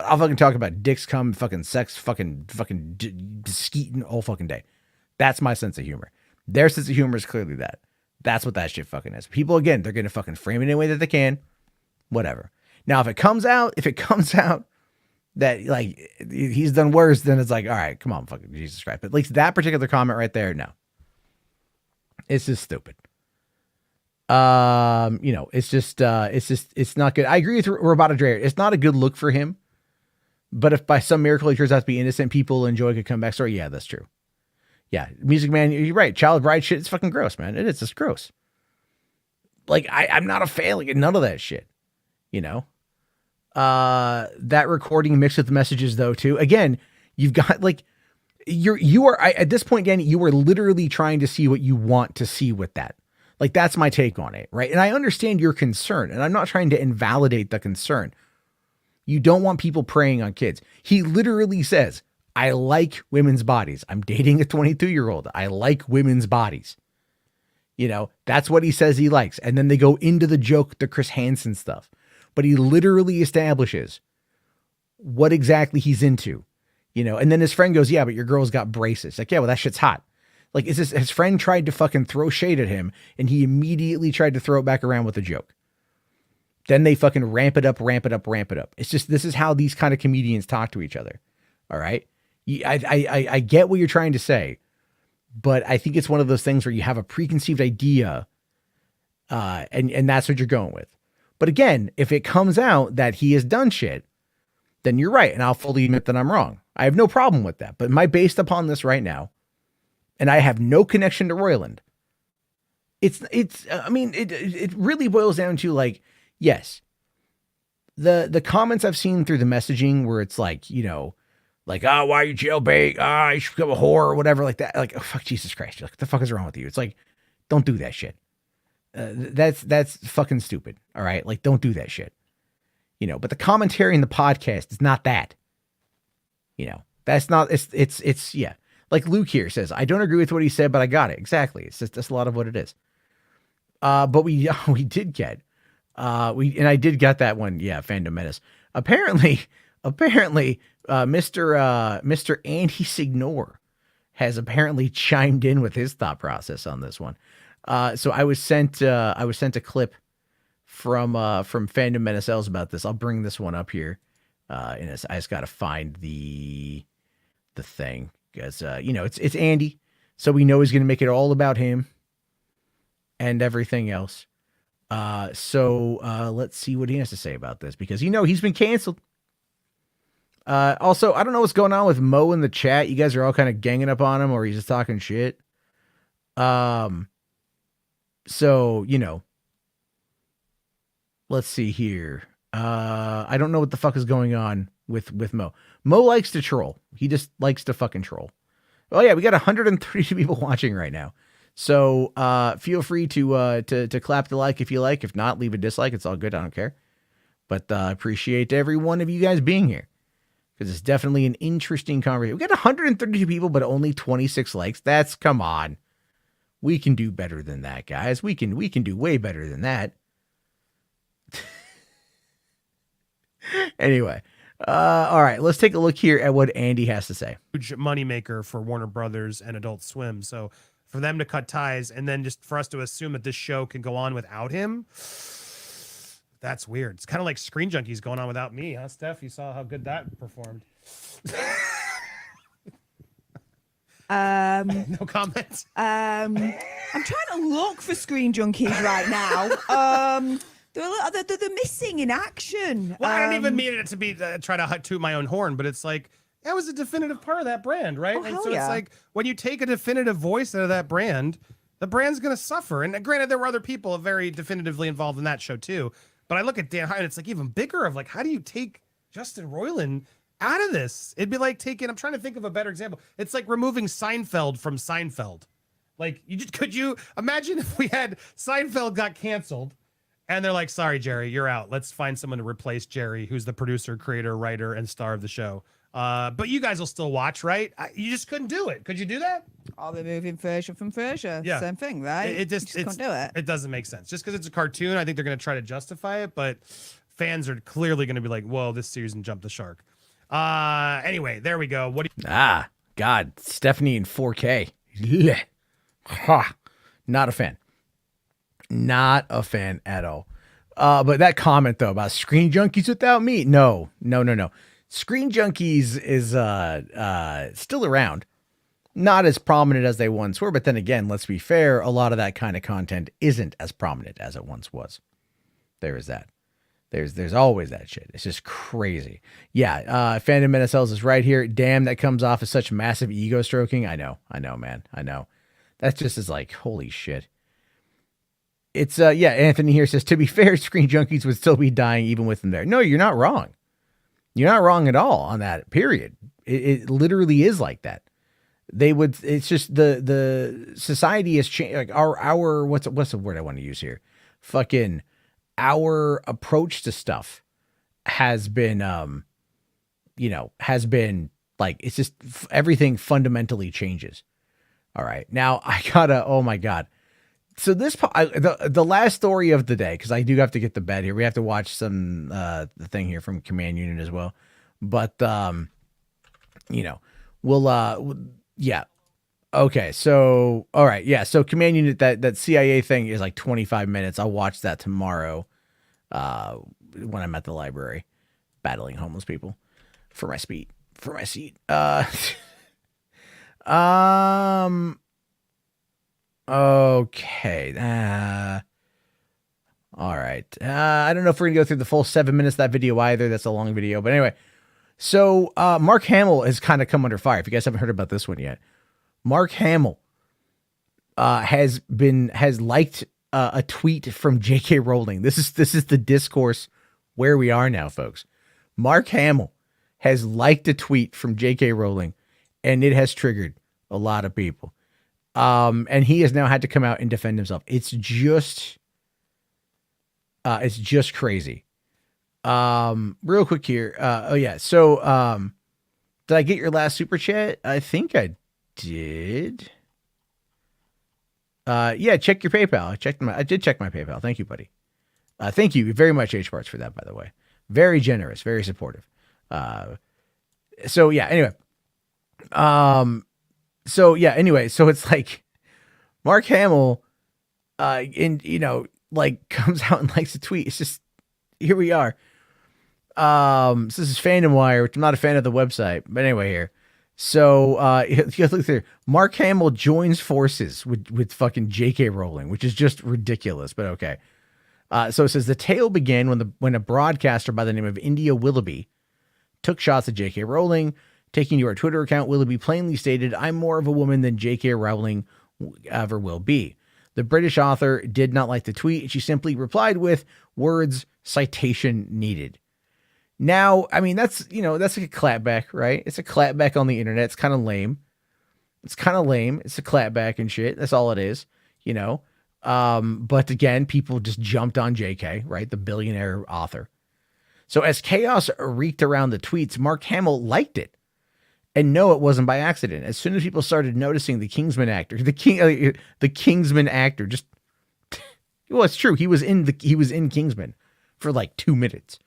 But I'll fucking talk about dicks, cum, fucking sex, fucking skeeting all fucking day. That's my sense of humor. Their sense of humor is clearly that. That's what that shit fucking is. People, again, they're going to fucking frame it in a way that they can. Whatever. Now, if it comes out that like he's done worse, then it's like, all right, come on, fucking Jesus Christ. But at least that particular comment right there, no. It's just stupid. It's not good. I agree with Roboto Dreyer. It's not a good look for him. But if by some miracle he turns out to be innocent, people enjoy a comeback story. Yeah, that's true. Yeah, Music Man, you're right. Child bride shit, it's fucking gross, man. It is. It's gross. Like, I'm not a fan. Like, none of that shit. That recording mixed with the messages, though, too. Again, you've got, like, at this point, Danny, you are literally trying to see what you want to see with that. Like, that's my take on it, right? And I understand your concern, and I'm not trying to invalidate the concern. You don't want people preying on kids. He literally says, I like women's bodies. I'm dating a 22-year-old. I like women's bodies. That's what he says he likes. And then they go into the joke, the Chris Hansen stuff. But he literally establishes what exactly he's into, and then his friend goes, yeah, but your girl's got braces. Like, yeah, well, that shit's hot. Like, his friend tried to fucking throw shade at him, and he immediately tried to throw it back around with a joke. Then they fucking ramp it up. It's just, this is how these kind of comedians talk to each other. All right. I get what you're trying to say, but I think it's one of those things where you have a preconceived idea, and that's what you're going with. But again, if it comes out that he has done shit, then you're right. And I'll fully admit that I'm wrong. I have no problem with that. But am I based upon this right now? And I have no connection to Roiland. It really boils down to, like, yes, the comments I've seen through the messaging where it's like, like, oh, why are you jailbait? You should become a whore or whatever like that. Like, oh, fuck, Jesus Christ. Like, what the fuck is wrong with you? It's like, don't do that shit. That's fucking stupid. All right. Like, don't do that shit. But the commentary in the podcast is not that. That's not, it's yeah. Like Luke here says, I don't agree with what he said, but I got it. Exactly. It's just, that's a lot of what it is. But we did get, and I did get that one. Yeah. Fandom Menace. Apparently, Mr. Andy Signor has apparently chimed in with his thought process on this one. So I was sent a clip from Fandom Menace L's about this. I'll bring this one up here. And I just got to find the thing because, it's Andy. So we know he's going to make it all about him and everything else. So let's see what he has to say about this because, he's been canceled. Also, I don't know what's going on with Mo in the chat. You guys are all kind of ganging up on him or he's just talking shit. So, let's see here. I don't know what the fuck is going on with Mo. Mo likes to troll. He just likes to fucking troll. Oh yeah, we got 132 people watching right now. So, feel free to clap the like if you like. If not, leave a dislike. It's all good. I don't care. But, appreciate every one of you guys being here. Because it's definitely an interesting conversation. We got 132 people, but only 26 likes. Come on. We can do better than that, guys. We can do way better than that. Anyway, all right, let's take a look here at what Andy has to say. Huge moneymaker for Warner Brothers and Adult Swim. So for them to cut ties and then just for us to assume that this show can go on without him, that's weird. It's kind of like Screen Junkies going on without me, huh, Steph? You saw how good that performed. No comments. I'm trying to look for Screen Junkies right now. They're missing in action. Well, I don't even mean it to be try to toot my own horn, but it's like that was a definitive part of that brand, right? Oh, and hell so yeah. It's like when you take a definitive voice out of that brand, the brand's going to suffer. And granted, there were other people very definitively involved in that show too. But I look at Dan Hyde, and it's like even bigger of like, how do you take Justin Roiland out of this? It'd be like I'm trying to think of a better example. It's like removing Seinfeld from Seinfeld. Like, could you imagine if we had Seinfeld got canceled and they're like, sorry, Jerry, you're out. Let's find someone to replace Jerry, who's the producer, creator, writer, and star of the show. But you guys will still watch, right? You just couldn't do it. Could you do that? Oh, they're moving Frasier from Frasier. Yeah. Same thing, right? It just couldn't do it. It doesn't make sense. Just because it's a cartoon, I think they're going to try to justify it, but fans are clearly going to be like, whoa, this season jumped the shark. Anyway, there we go. What do you? God, Stephanie in 4K. Blech. Ha. Not a fan. Not a fan at all. But that comment though about Screen Junkies without me, no. Screen Junkies is still around. Not as prominent as they once were, but then again, let's be fair, a lot of that kind of content isn't as prominent as it once was. There is that. There's always that shit. It's just crazy. Yeah, Fandom NSLs is right here. Damn, that comes off as such massive ego stroking. I know, man. I know. That just is like, holy shit. It's, Anthony here says, to be fair, Screen Junkies would still be dying even with them there. No, you're not wrong. You're not wrong at all on that, period. It literally is like that. They would, it's just the society has changed. Like our, what's the word I want to use here? Fucking, our approach to stuff has been, has been like, it's just everything fundamentally changes. All right. Now I gotta, oh my God. So this, the last story of the day, because I do have to get to bed here. We have to watch some, the thing here from Command Unit as well. But, yeah. Okay. So, all right. Yeah. So Command Unit, that CIA thing is like 25 minutes. I'll watch that tomorrow, when I'm at the library battling homeless people for my seat. Okay. All right. I don't know if we're gonna go through the full 7 minutes of that video either. That's a long video, but anyway. So, Mark Hamill has kind of come under fire. If you guys haven't heard about this one yet, Mark Hamill, has liked, a tweet from J.K. Rowling. This is the discourse where we are now, folks. Mark Hamill has liked a tweet from J.K. Rowling, and it has triggered a lot of people. And he has now had to come out and defend himself. It's just crazy. Real quick here. So, did I get your last super chat? I think I did. Yeah, check your PayPal. I did check my PayPal. Thank you, buddy. Thank you very much, H-Parts, for that, by the way. Very generous, very supportive. So anyway, so it's like Mark Hamill, comes out and likes a tweet. It's just, here we are. This is Fandom Wire, which I'm not a fan of the website, but anyway here. So, you guys look through. Mark Hamill joins forces with fucking J.K. Rowling, which is just ridiculous, but okay. So it says the tale began when a broadcaster by the name of India Willoughby took shots at J.K. Rowling. Taking to her Twitter account, Willoughby plainly stated, "I'm more of a woman than J.K. Rowling ever will be." The British author did not like the tweet. She simply replied with words, citation needed. Now, I mean, that's like a clapback, right? It's a clapback on the internet. It's kind of lame. It's a clapback and shit. That's all it is, But again, people just jumped on JK, right? The billionaire author. So as chaos reeked around the tweets, Mark Hamill liked it. And no, it wasn't by accident. As soon as people started noticing the Kingsman actor, just, well, it's true. He was in Kingsman for like 2 minutes.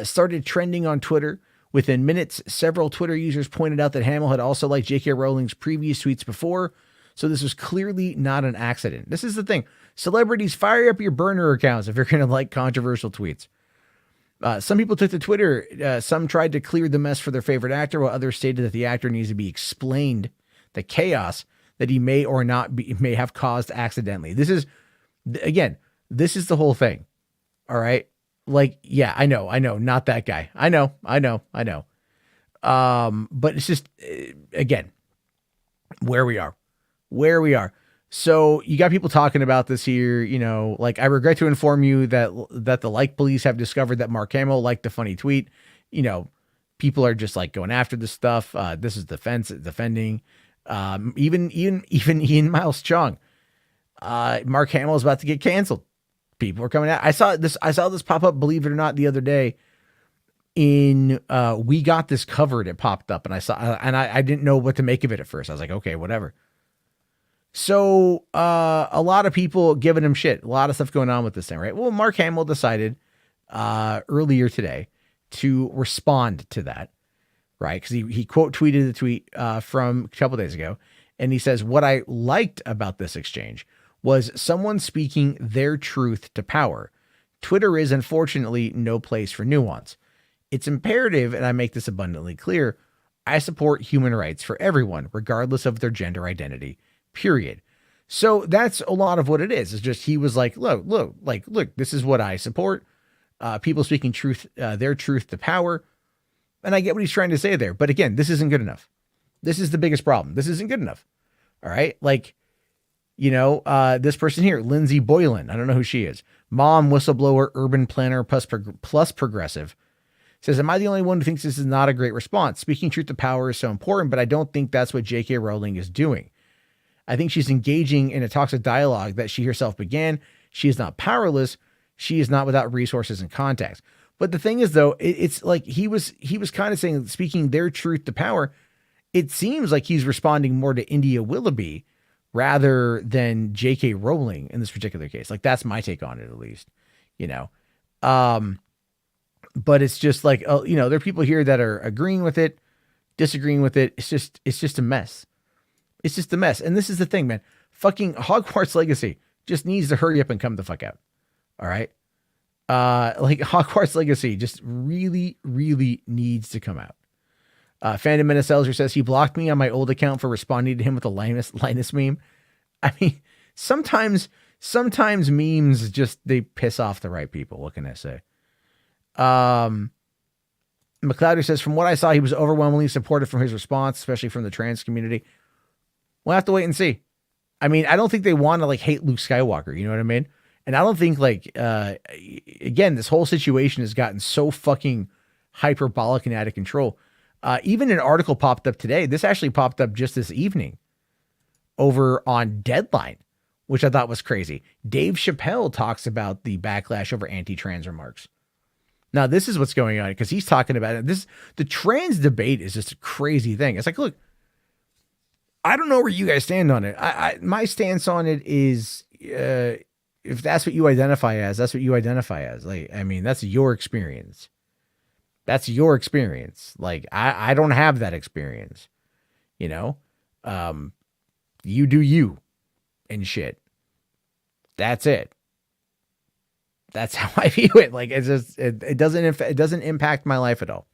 Started trending on Twitter. Within minutes, several Twitter users pointed out that Hamill had also liked J.K. Rowling's previous tweets before, so this was clearly not an accident. This is the thing. Celebrities, fire up your burner accounts if you're going to like controversial tweets. Some people took to Twitter. Some tried to clear the mess for their favorite actor, while others stated that the actor needs to be explained the chaos that he may or not may have caused accidentally. This is the whole thing. All right. Like, yeah, I know, not that guy. I know. But it's just, again, where we are. So you got people talking about this here, like, I regret to inform you that the like police have discovered that Mark Hamill liked a funny tweet. People are just like going after this stuff. This is defending, even Ian Miles Chung. Mark Hamill is about to get canceled. People are coming out. I saw this pop up, believe it or not, the other day in, We Got This Covered. It popped up and I didn't know what to make of it at first. I was like, okay, whatever. So, a lot of people giving him shit, a lot of stuff going on with this thing, right? Well, Mark Hamill decided, earlier today to respond to that. right? Because he quote tweeted the tweet from a couple days ago. And he says, what I liked about this exchange was someone speaking their truth to power. Twitter is unfortunately no place for nuance. It's imperative, and I make this abundantly clear, I support human rights for everyone, regardless of their gender identity, period. So that's a lot of what it is. It's just, he was like, look, this is what I support. People speaking truth, their truth to power. And I get what he's trying to say there. But again, this isn't good enough. This is the biggest problem. This isn't good enough. All right. Like, this person here, Lindsay Boylan, I don't know who she is. Mom, whistleblower, urban planner, plus progressive, says, am I the only one who thinks this is not a great response? Speaking truth to power is so important, but I don't think that's what J.K. Rowling is doing. I think she's engaging in a toxic dialogue that she herself began. She is not powerless. She is not without resources and context. But the thing is, though, it's like he was kind of saying, speaking their truth to power. It seems like he's responding more to India Willoughby rather than J.K. Rowling in this particular case. Like, that's my take on it, at least, but it's just like, there are people here that are agreeing with it, disagreeing with it. It's just a mess. It's just a mess. And this is the thing, man, fucking Hogwarts Legacy just needs to hurry up and come the fuck out. All right. Like Hogwarts Legacy just really, really needs to come out. Fandom Minneselzer says he blocked me on my old account for responding to him with a Linus meme. I mean, sometimes memes just, they piss off the right people. What can I say? McLeod says, from what I saw, he was overwhelmingly supportive from his response, especially from the trans community. We'll have to wait and see. I mean, I don't think they want to like hate Luke Skywalker. You know what I mean? And I don't think again, this whole situation has gotten so fucking hyperbolic and out of control. Even an article popped up today. This actually popped up just this evening over on Deadline, which I thought was crazy. Dave Chappelle talks about the backlash over anti-trans remarks. Now, this is what's going on because he's talking about it. The trans debate is just a crazy thing. It's like, look, I don't know where you guys stand on it. My stance on it is, if that's what you identify as, that's what you identify as. Like, I mean, that's your experience. That's your experience. Like, I don't have that experience, you do you and shit. That's it. That's how I view it. Like, it's just, it doesn't impact my life at all.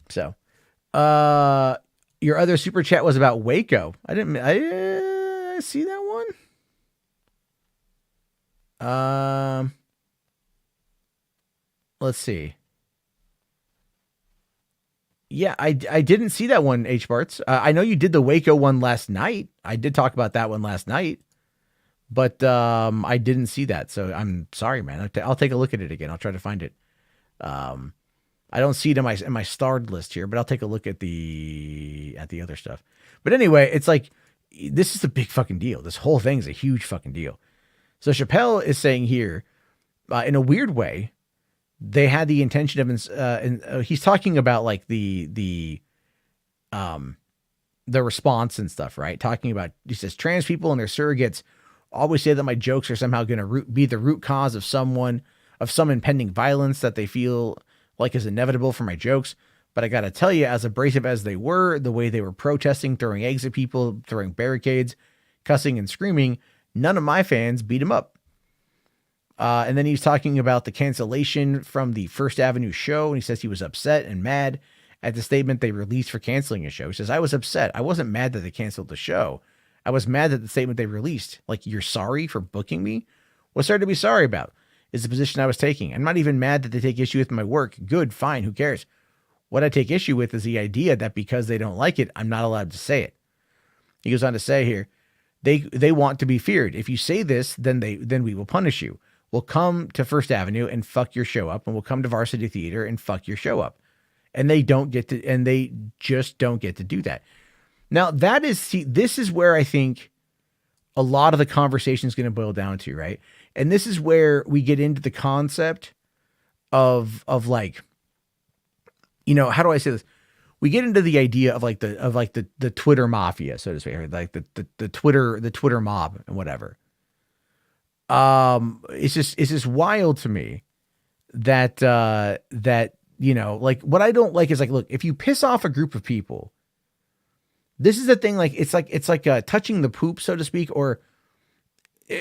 So, your other super chat was about Waco. I see that one. Let's see. Yeah, I didn't see that one, H Barts. I know you did the Waco one last night. I did talk about that one last night, but I didn't see that. So I'm sorry, man. I'll take a look at it again. I'll try to find it. I don't see it in my starred list here, but I'll take a look at the other stuff. But anyway, it's like, this is a big fucking deal. This whole thing is a huge fucking deal. So Chappelle is saying here, in a weird way, they had the intention of, he's talking about like the response and stuff, right? Talking about, he says, trans people and their surrogates always say that my jokes are somehow going to be the root cause of some impending violence that they feel like is inevitable for my jokes. But I got to tell you, as abrasive as they were, the way they were protesting, throwing eggs at people, throwing barricades, cussing and screaming, none of my fans beat him up. And then he's talking about the cancellation from the First Avenue show. And he says he was upset and mad at the statement they released for canceling a show. He says, I was upset. I wasn't mad that they canceled the show. I was mad at the statement they released. Like, you're sorry for booking me? What's there to be sorry about? Is the position I was taking. I'm not even mad that they take issue with my work. Good, fine, who cares? What I take issue with is the idea that because they don't like it, I'm not allowed to say it. He goes on to say here, they want to be feared. If you say this, then we will punish you. We'll come to First Avenue and fuck your show up, and we'll come to Varsity Theater and fuck your show up. And they just don't get to do that. Now this is where I think a lot of the conversation is going to boil down to, right? And this is where we get into the concept of like, how do I say this? We get into the idea of the Twitter mafia, so to speak, right? Like the Twitter mob and whatever. It's just wild to me that You know, like what I don't like is like, look, if you piss off a group of people, this is the thing. Like, it's like touching the poop, so to speak, or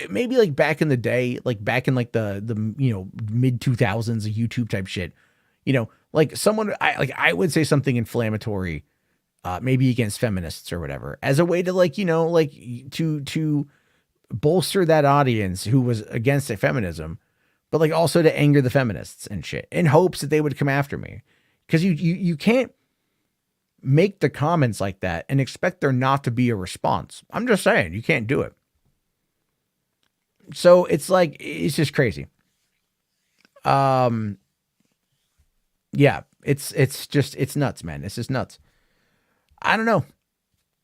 maybe like back in the day, like back in like the mid 2000s, YouTube type shit, like someone, I would say something inflammatory, maybe against feminists or whatever, as a way to like, to bolster that audience who was against feminism, but like also to anger the feminists and shit in hopes that they would come after me. Cause you can't make the comments like that and expect there not to be a response. I'm just saying, you can't do it. So it's like, it's just crazy. Yeah, it's nuts, man. It's just nuts. I don't know.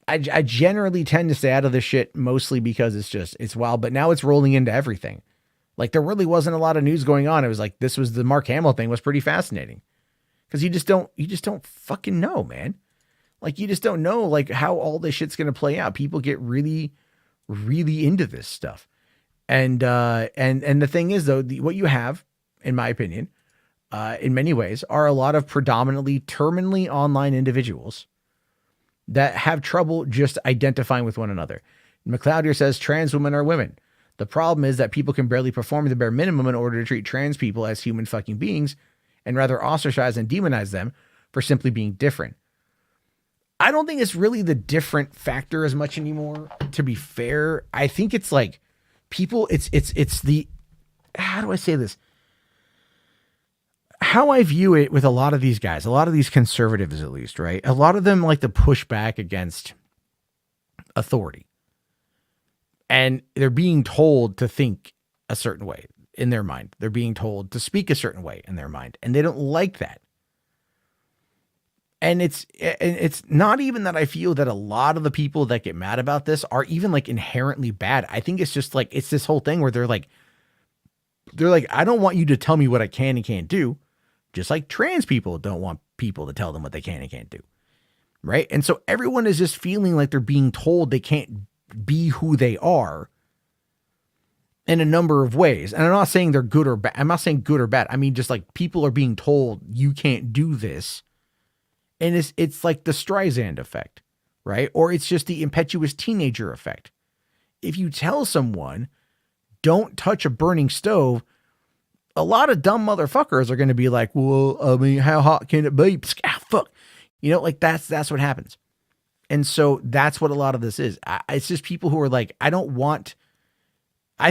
I generally tend to stay out of this shit mostly because it's wild, but now it's rolling into everything. Like there really wasn't a lot of news going on. It was like, this was the Mark Hamill thing was pretty fascinating because you just don't fucking know, man. Like you just don't know like how all this shit's going to play out. People get really, really into this stuff. And the thing is though, what you have, in my opinion, in many ways are a lot of predominantly terminally online individuals that have trouble just identifying with one another. McLeod here says trans women are women. The problem is that people can barely perform the bare minimum in order to treat trans people as human fucking beings and rather ostracize and demonize them for simply being different. I don't think it's really the different factor as much anymore, to be fair. I think it's like people, it's the, how do I say this? How I view it with a lot of these guys, a lot of these conservatives at least, right? A lot of them like to push back against authority. And they're being told to think a certain way in their mind. They're being told to speak a certain way in their mind. And they don't like that. And it's not even that I feel that a lot of the people that get mad about this are even like inherently bad. I think it's just like, it's this whole thing where they're like, I don't want you to tell me what I can and can't do. Just like trans people don't want people to tell them what they can and can't do. Right. And so everyone is just feeling like they're being told they can't be who they are in a number of ways. And I'm not saying they're good or bad. I'm not saying good or bad. I mean, just like people are being told you can't do this. And it's like the Streisand effect, right? Or it's just the impetuous teenager effect. If you tell someone, don't touch a burning stove, a lot of dumb motherfuckers are going to be like, well, I mean, how hot can it be? Ah, fuck. Like that's what happens. And so that's what a lot of this is. It's just people who are like, I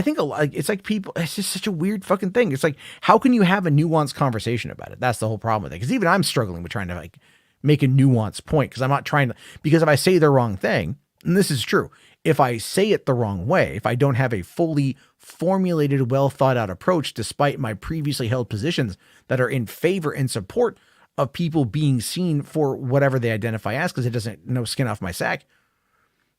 think it's like people, it's just such a weird fucking thing. It's like, how can you have a nuanced conversation about it? That's the whole problem with it. Because even I'm struggling with trying to like make a nuanced point because I'm not trying to, because if I say the wrong thing, and this is true, if I say it the wrong way, if I don't have a fully formulated, well thought out approach, despite my previously held positions that are in favor and support of people being seen for whatever they identify as, because it doesn't no skin off my sack,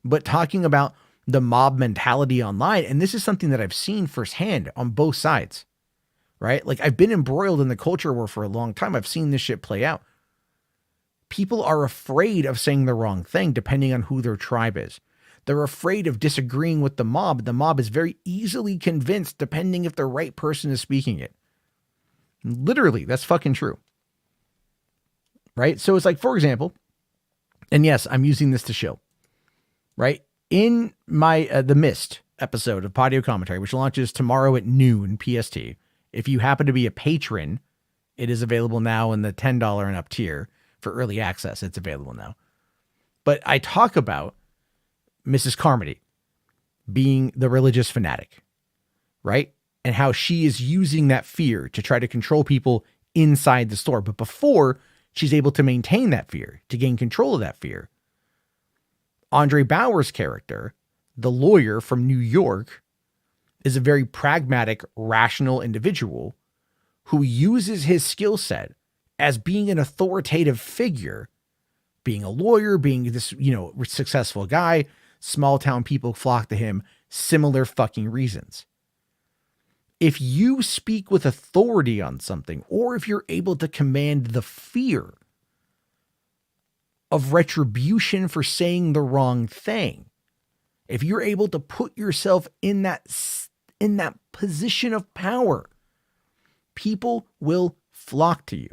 but talking about the mob mentality online. And this is something that I've seen firsthand on both sides, right? Like I've been embroiled in the culture war for a long time. I've seen this shit play out. People are afraid of saying the wrong thing depending on who their tribe is. They're afraid of disagreeing with the mob. The mob is very easily convinced depending if the right person is speaking it. Literally, that's fucking true. Right? So it's like, for example, and yes, I'm using this to show, right? In my, The Mist episode of Podio Commentary, which launches tomorrow at noon PST, if you happen to be a patron, it is available now in the $10 and up tier for early access. It's available now. But I talk about Mrs. Carmody being the religious fanatic, right? And how she is using that fear to try to control people inside the store. But before she's able to maintain that fear, to gain control of that fear, Andre Bauer's character, the lawyer from New York, is a very pragmatic, rational individual who uses his skill set as being an authoritative figure, being a lawyer, being this, successful guy. Small town people flock to him, similar fucking reasons. If you speak with authority on something, or if you're able to command the fear of retribution for saying the wrong thing, if you're able to put yourself in that position of power, people will flock to you.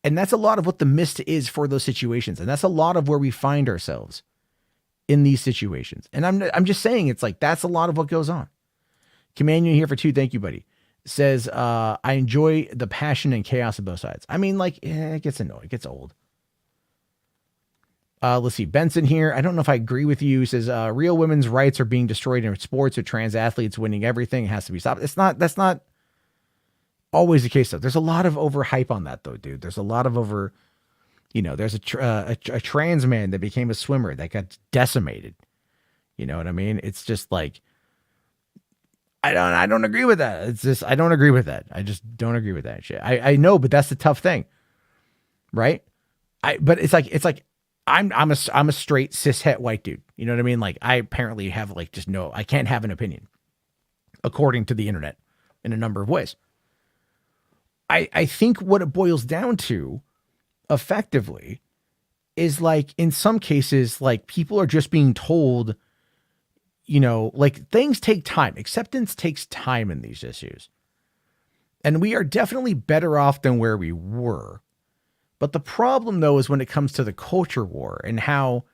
And that's a lot of what the mist is for those situations. And that's a lot of where we find ourselves in these situations. And I'm just saying, it's like, that's a lot of what goes on. Command here for 2. Thank you, buddy. Says, I enjoy the passion and chaos of both sides. I mean, like, it gets annoying. It gets old. Let's see. Benson here. I don't know if I agree with you. He says, real women's rights are being destroyed in sports with trans athletes winning everything. It has to be stopped. That's not always the case though. There's a lot of overhype on that though, dude. There's a lot of there's a trans man that became a swimmer that got decimated. You know what I mean? It's just like, I don't agree with that. It's just, I don't agree with that. I just don't agree with that shit. I know, but that's the tough thing. Right. But it's like, I'm a straight cishet white dude. You know what I mean? Like I apparently have like, I can't have an opinion according to the internet in a number of ways. I think what it boils down to effectively is like, in some cases, like people are just being told, like things take time. Acceptance takes time in these issues. And we are definitely better off than where we were. But the problem though, is when it comes to the culture war and how,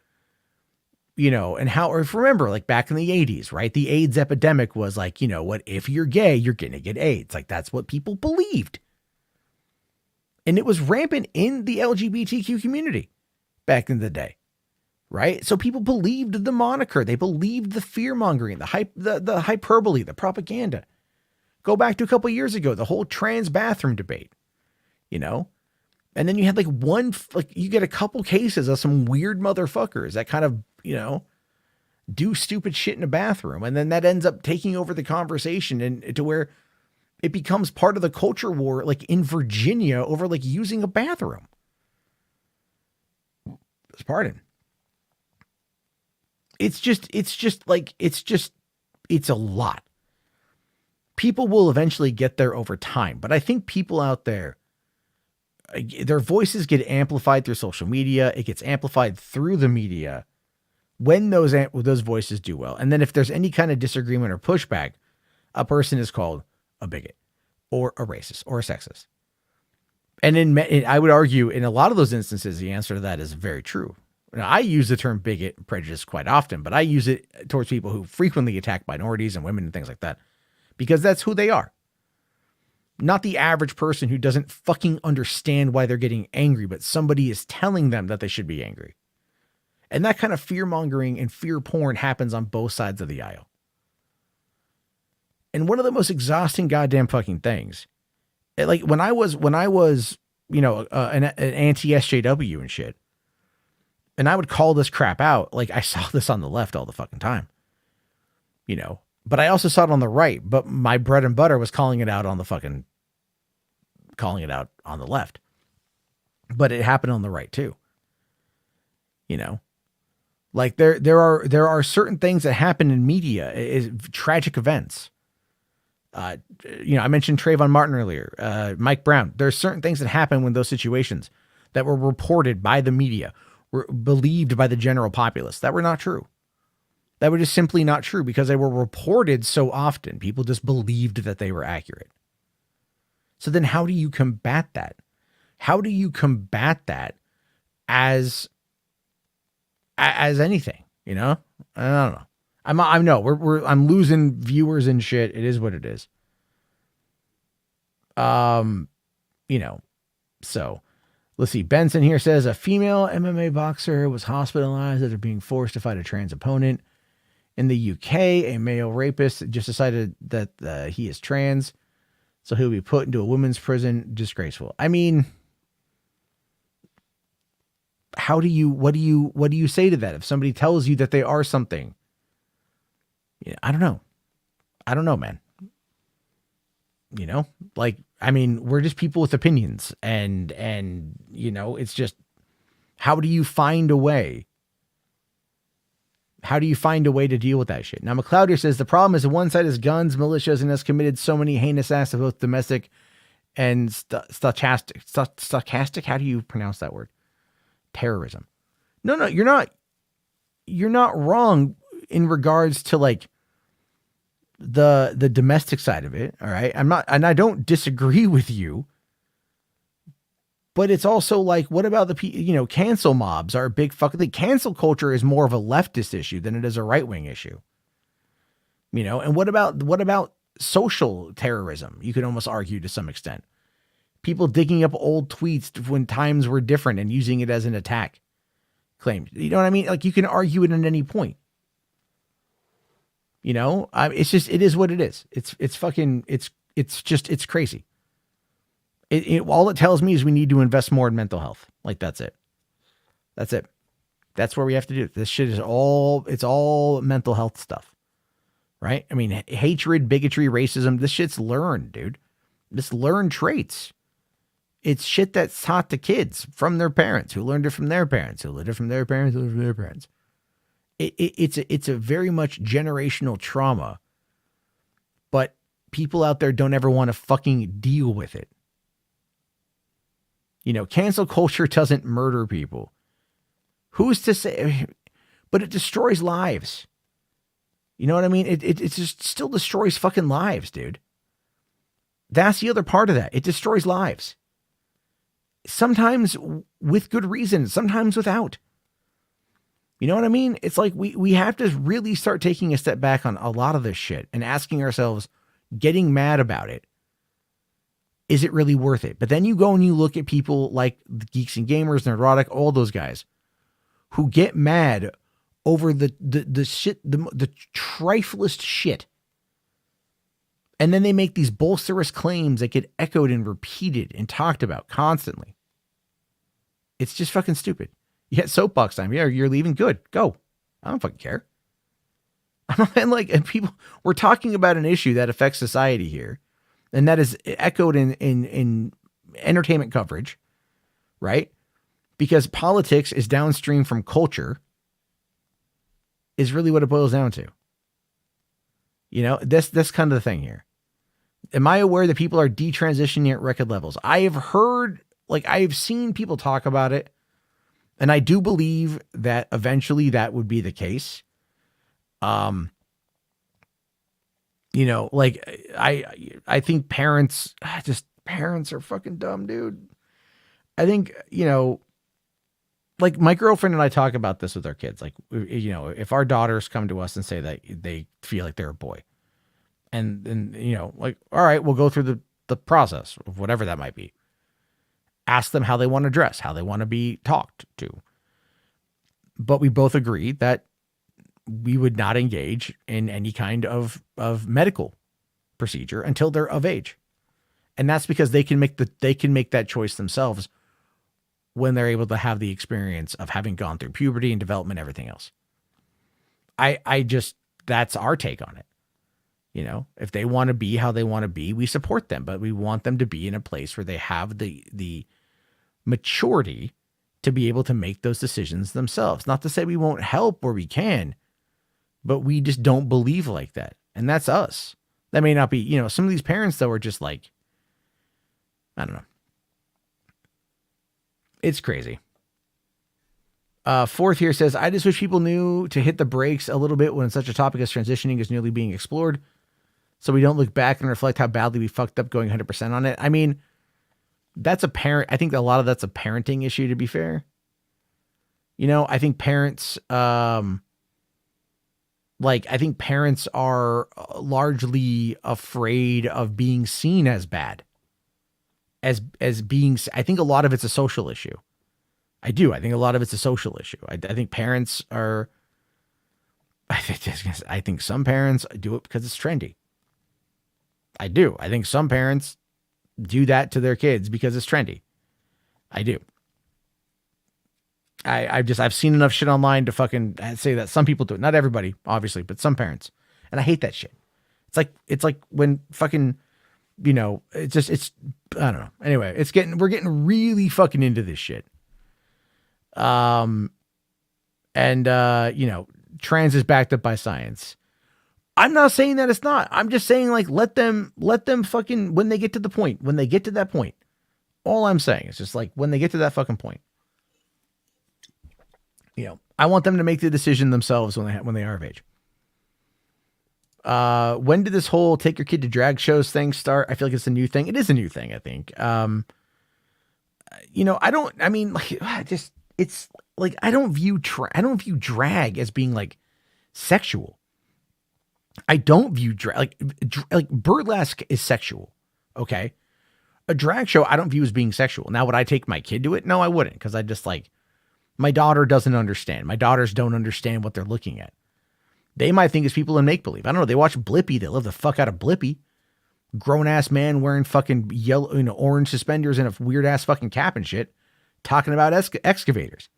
or if remember, like back in the 80s, right? The AIDS epidemic was like, if you're gay, you're going to get AIDS. Like that's what people believed. And it was rampant in the LGBTQ community back in the day, right? So people believed the moniker. They believed the fear mongering, the hyperbole, the propaganda. Go back to a couple of years ago, the whole trans bathroom debate, and then you had you get a couple cases of some weird motherfuckers that kind of, do stupid shit in a bathroom. And then that ends up taking over the conversation and to where it becomes part of the culture war, like in Virginia over like using a bathroom. Pardon. It's a lot. People will eventually get there over time, but I think people out there, their voices get amplified through social media. It gets amplified through the media when those voices do well. And then if there's any kind of disagreement or pushback, a person is called a bigot or a racist or a sexist. And I would argue in a lot of those instances, the answer to that is very true. Now, I use the term bigot and prejudice quite often, but I use it towards people who frequently attack minorities and women and things like that, because that's who they are. Not the average person who doesn't fucking understand why they're getting angry, but somebody is telling them that they should be angry. And that kind of fear mongering and fear porn happens on both sides of the aisle. And one of the most exhausting goddamn fucking things, like when I was, an anti-SJW and shit, and I would call this crap out, like I saw this on the left all the fucking time, but I also saw it on the right, but my bread and butter was calling it out on the left, but it happened on the right too. Like there are certain things that happen in media, is tragic events. I mentioned Trayvon Martin earlier, Mike Brown. There's certain things that happen when those situations that were reported by the media were believed by the general populace that were not true. That were just simply not true because they were reported so often. People just believed that they were accurate. So then how do you combat that? How do you combat that as anything, I don't know. I'm losing viewers and shit. It is what it is. So let's see. Benson here says a female MMA boxer was hospitalized after being forced to fight a trans opponent. In the UK, a male rapist just decided that he is trans, so he'll be put into a women's prison. Disgraceful. I mean, what do you say to that? If somebody tells you that they are something, I don't know, man. We're just people with opinions and it's just, how do you find a way? How do you find a way to deal with that shit? Now, McLeod here says the problem is that one side is guns, militias, and has committed so many heinous acts of both domestic and stochastic. How do you pronounce that word? Terrorism. No, you're not wrong in regards to like the domestic side of it. All right. I'm not, and I don't disagree with you, But it's also like, what about cancel mobs are a big fucking thing. Cancel culture is more of a leftist issue than it is a right-wing issue. And what about social terrorism? You could almost argue to some extent. People digging up old tweets when times were different and using it as an attack claim. You know what I mean? Like, you can argue it at any point. It's just, it is what it is. It's crazy. All it tells me is we need to invest more in mental health. Like, that's it. That's where we have to do it. This shit is all mental health stuff, right? I mean, hatred, bigotry, racism, this shit's learned, dude. This learned traits. It's shit that's taught to kids from their parents, who learned it from their parents, who learned it from their parents, who learned it from their parents. It's a very much generational trauma, but people out there don't ever want to fucking deal with it. Cancel culture doesn't murder people. Who's to say? But it destroys lives. You know what I mean? It just still destroys fucking lives, dude. That's the other part of that. It destroys lives. Sometimes with good reason, sometimes without. You know what I mean? It's like we have to really start taking a step back on a lot of this shit and asking ourselves, getting mad about it, is it really worth it? But then you go and you look at people like the Geeks and Gamers, Nerdrotic, all those guys who get mad over the shit, the triflest shit. And then they make these bolsterous claims that get echoed and repeated and talked about constantly. It's just fucking stupid. You had soapbox time. Yeah, you're leaving. Good. Go. I don't fucking care. And people, we're talking about an issue that affects society here. And that is echoed in entertainment coverage, right? Because politics is downstream from culture is really what it boils down to. That's kind of the thing here. Am I aware that people are detransitioning at record levels? I have seen people talk about it, and I do believe that eventually that would be the case. I think parents are fucking dumb, dude. I think, like my girlfriend and I talk about this with our kids. Like, if our daughters come to us and say that they feel like they're a boy, and all right, we'll go through the process of whatever that might be. Ask them how they want to dress, how they want to be talked to. But we both agree that we would not engage in any kind of medical procedure until they're of age. And that's because they can make that choice themselves when they're able to have the experience of having gone through puberty and development, everything else. That's our take on it. If they want to be how they want to be, we support them, but we want them to be in a place where they have the maturity to be able to make those decisions themselves. Not to say we won't help where we can, but we just don't believe like that. And that's us. That may not be, some of these parents though are just like, I don't know. It's crazy. Fourth here says, I just wish people knew to hit the brakes a little bit when such a topic as transitioning is nearly being explored, so we don't look back and reflect how badly we fucked up going 100% on it. I mean, that's I think a lot of that's a parenting issue, to be fair. I think parents, I think parents are largely afraid of being seen as bad. As being, I think a lot of it's a social issue. I do. I think a lot of it's a social issue. I think parents are, I think some parents do it because it's trendy. I do. I think some parents do that to their kids because it's trendy. I do. I've seen enough shit online to fucking say that some people do it. Not everybody, obviously, but some parents. And I hate that shit. It's like when fucking, I don't know. Anyway, we're getting really fucking into this shit. Trans is backed up by science. I'm not saying that it's not. I'm just saying, let them fucking, when they get to that point, all I'm saying is just when they get to that fucking point, I want them to make the decision themselves when they are of age. When did this whole take your kid to drag shows thing start? I feel like it's a new thing. It is a new thing, I think. I don't. I mean, like, it's like I don't view drag as being like sexual. I don't view drag like burlesque is sexual. Okay, a drag show I don't view as being sexual. Now, would I take my kid to it? No, I wouldn't, because I just like my daughter doesn't understand. My daughters don't understand what they're looking at. They might think it's people in make believe. I don't know. They watch Blippi. They love the fuck out of Blippi. Grown ass man wearing fucking yellow, orange suspenders and a weird ass fucking cap and shit, talking about excavators.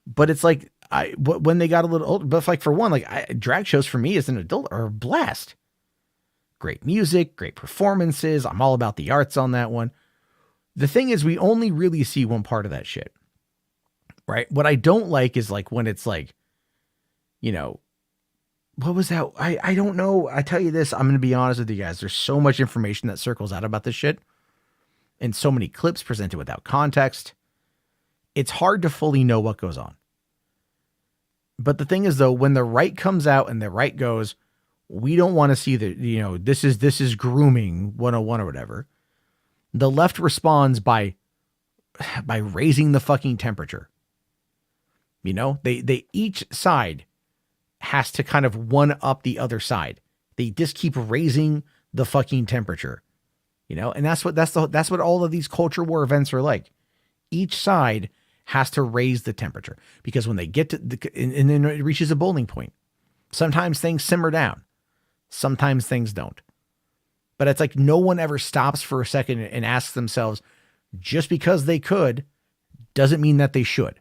But it's like when they got a little older. But like for one, like drag shows for me as an adult are a blast. Great music, great performances. I'm all about the arts on that one. The thing is, we only really see one part of that shit, right? What I don't like is like when it's like, what was that? I don't know. I tell you this, I'm going to be honest with you guys. There's so much information that circles out about this shit and so many clips presented without context. It's hard to fully know what goes on. But the thing is, though, when the right comes out and the right goes, we don't want to see that, this is grooming 101 or whatever. The left responds by raising the fucking temperature. They each side has to kind of one up the other side. They just keep raising the fucking temperature, and that's what all of these culture war events are like. Each side has to raise the temperature, because when they get to and then it reaches a boiling point, sometimes things simmer down, sometimes things don't. But it's like no one ever stops for a second and asks themselves, just because they could doesn't mean that they should.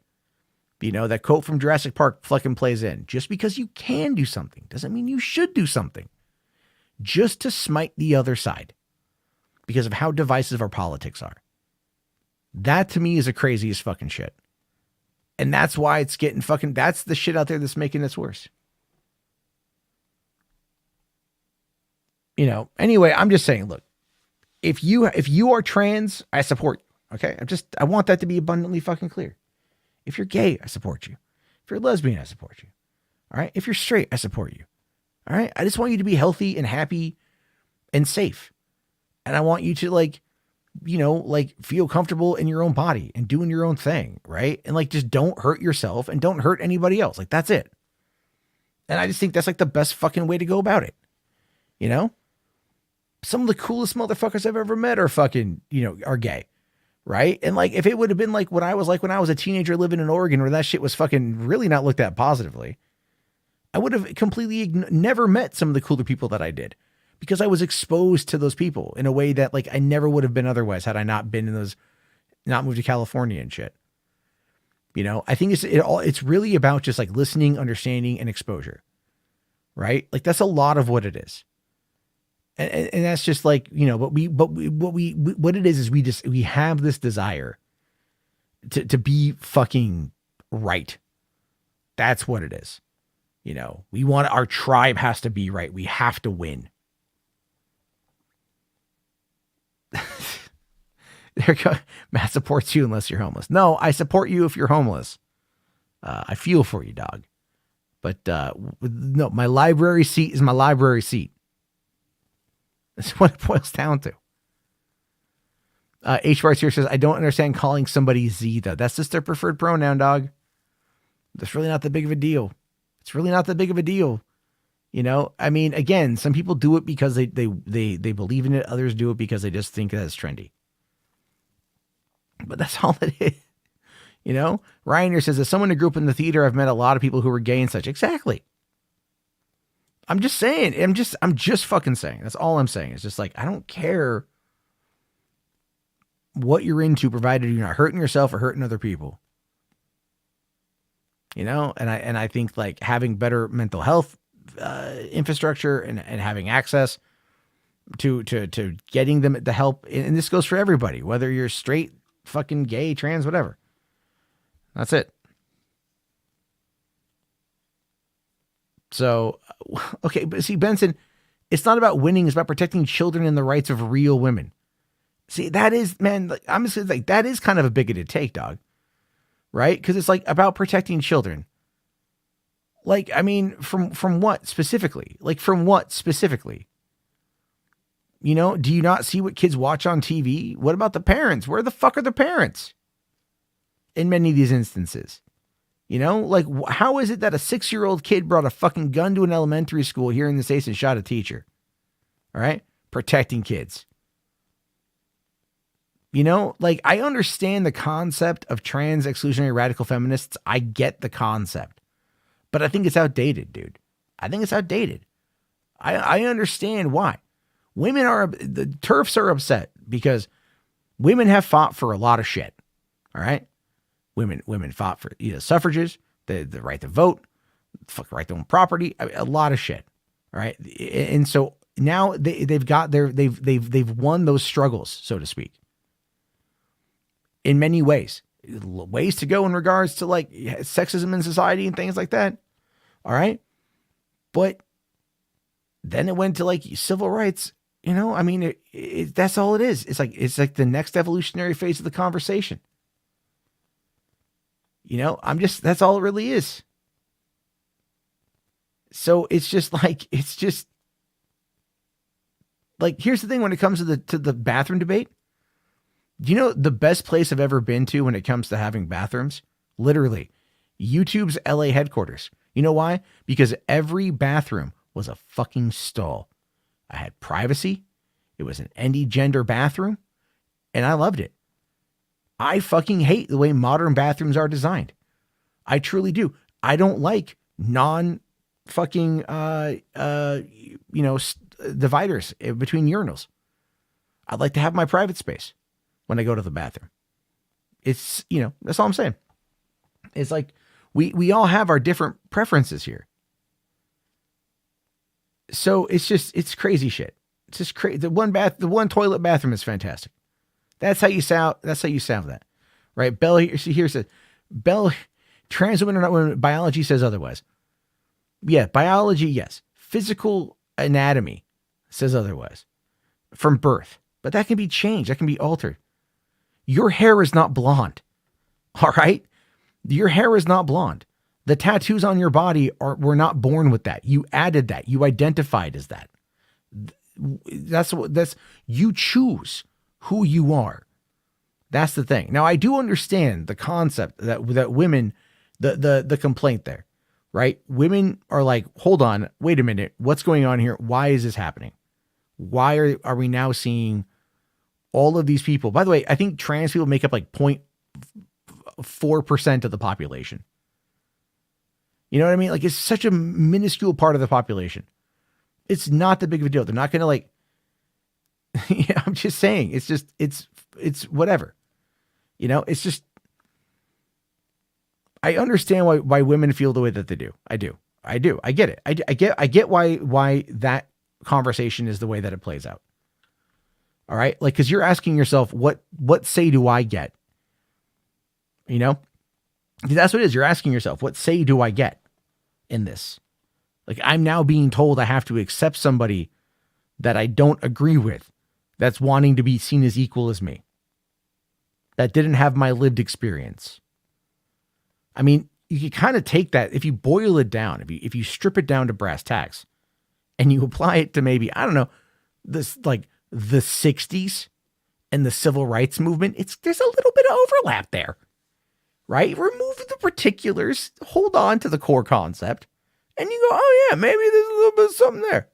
That quote from Jurassic Park fucking plays in. Just because you can do something doesn't mean you should do something. Just to smite the other side because of how divisive our politics are. That to me is the craziest fucking shit. And that's why it's getting fucking, that's the shit out there that's making this worse. Anyway, I'm just saying, look, if you are trans, I support you. Okay. I want that to be abundantly fucking clear. If you're gay, I support you. If you're lesbian, I support you. All right. If you're straight, I support you. All right. I just want you to be healthy and happy and safe. And I want you to feel comfortable in your own body and doing your own thing. Right. And just don't hurt yourself and don't hurt anybody else. That's it. And I just think that's the best fucking way to go about it. Some of the coolest motherfuckers I've ever met are fucking, are gay. Right. And if it would have been like what I was like when I was a teenager living in Oregon, where that shit was fucking really not looked at positively, I would have completely never met some of the cooler people that I did, because I was exposed to those people in a way that I never would have been otherwise had I not been in those, not moved to California and shit. I think it's really about just listening, understanding, and exposure. Right. That's a lot of what it is. And that's just what it is we have this desire to be fucking right. That's what it is. We want, our tribe has to be right. We have to win. There you go. Matt supports you unless you're homeless. No, I support you if you're homeless. I feel for you, dog. But no, my library seat is my library seat. That's what it boils down to. HWAD here says, I don't understand calling somebody Z, though. That's just their preferred pronoun, dog. That's really not that big of a deal. It's really not that big of a deal. I mean, again, some people do it because they believe in it. Others do it because they just think that's trendy. But that's all it is. Ryan here says, as someone who grew up in the theater, I've met a lot of people who were gay and such. Exactly. I'm just saying. I'm just fucking saying. That's all I'm saying. It's just I don't care what you're into, provided you're not hurting yourself or hurting other people. And I think having better mental health infrastructure and having access to getting them the help, and this goes for everybody, whether you're straight, fucking gay, trans, whatever. That's it. So, okay, but see, Benson, it's not about winning. It's about protecting children and the rights of real women. See, that is, man, I'm just that is kind of a bigoted take, dog. Right? Because it's about protecting children. I mean, from what specifically? From what specifically? You know, do you not see what kids watch on TV? What about the parents? Where the fuck are the parents? In many of these instances, you know, like how is it that a 6-year-old kid brought a fucking gun to an elementary school here in the States and shot a teacher? All right. Protecting kids. You know, like I understand the concept of trans exclusionary radical feminists. I get the concept, but I think it's outdated, dude. I think it's outdated. I understand why. The TERFs are upset because women have fought for a lot of shit. All right. Women fought for suffrages, the right to vote, right to own property, a lot of shit. All right. And so now they've won those struggles, so to speak. In many ways to go in regards to like sexism in society and things like that. All right. But then it went to like civil rights, you know, I mean, that's all it is. It's like the next evolutionary phase of the conversation. You know, that's all it really is. So it's just like, here's the thing when it comes to the bathroom debate. Do you know the best place I've ever been to when it comes to having bathrooms? Literally, YouTube's LA headquarters. You know why? Because every bathroom was a fucking stall. I had privacy. It was an any gender bathroom, and I loved it. I fucking hate the way modern bathrooms are designed. I truly do. I don't like non-fucking dividers between urinals. I'd like to have my private space when I go to the bathroom. It's, that's all I'm saying. It's like we all have our different preferences here. So it's crazy shit. It's just crazy. The one toilet bathroom is fantastic. That's how you solve that. Right? Bell here says, trans women are not women. Biology says otherwise. Yeah, biology, yes. Physical anatomy says otherwise. From birth. But that can be changed. That can be altered. Your hair is not blonde. All right? Your hair is not blonde. The tattoos on your body were not born with that. You added that. You identified as that. You choose who you are. That's the thing. Now, I do understand the concept that women, the complaint there, right? Women are like, hold on, wait a minute. What's going on here? Why is this happening? Why are we now seeing all of these people? By the way, I think trans people make up like 0.4% of the population. You know what I mean? Like, it's such a minuscule part of the population. It's not that big of a deal. They're not going to like, I'm just saying, it's whatever. It's just, I understand why women feel the way that they do. I do. I get it. I get why that conversation is the way that it plays out. All right. Like, cause you're asking yourself, what say do I get? That's what it is. You're asking yourself, what say do I get in this? Like, I'm now being told I have to accept somebody that I don't agree with, that's wanting to be seen as equal as me, that didn't have my lived experience. I mean, you can kind of take that, if you boil it down, if you strip it down to brass tacks and you apply it to maybe, I don't know, this like the 60s and the civil rights movement, there's a little bit of overlap there. Right? Remove the particulars, hold on to the core concept, and you go, oh yeah, maybe there's a little bit of something there.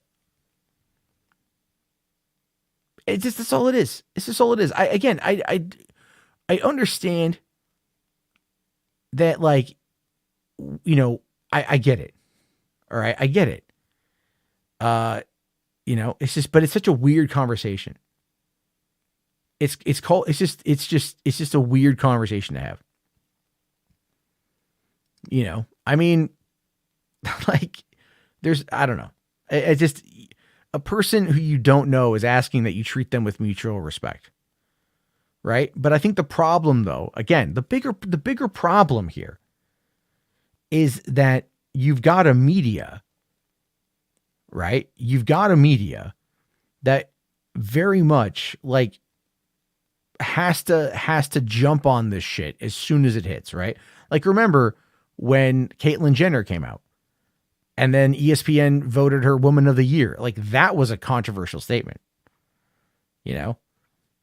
That's all it is. It's just all it is. I understand that, like, I get it. All right, I get it. It's just a weird conversation. It's just a weird conversation to have. I mean, like, I don't know. It's just a person who you don't know is asking that you treat them with mutual respect. Right. But I think the problem, though, again, the bigger problem here is that you've got a media, right? You've got a media that very much like has to jump on this shit as soon as it hits. Right. Like, remember when Caitlyn Jenner came out and then ESPN voted her Woman of the Year. Like, that was a controversial statement, You know,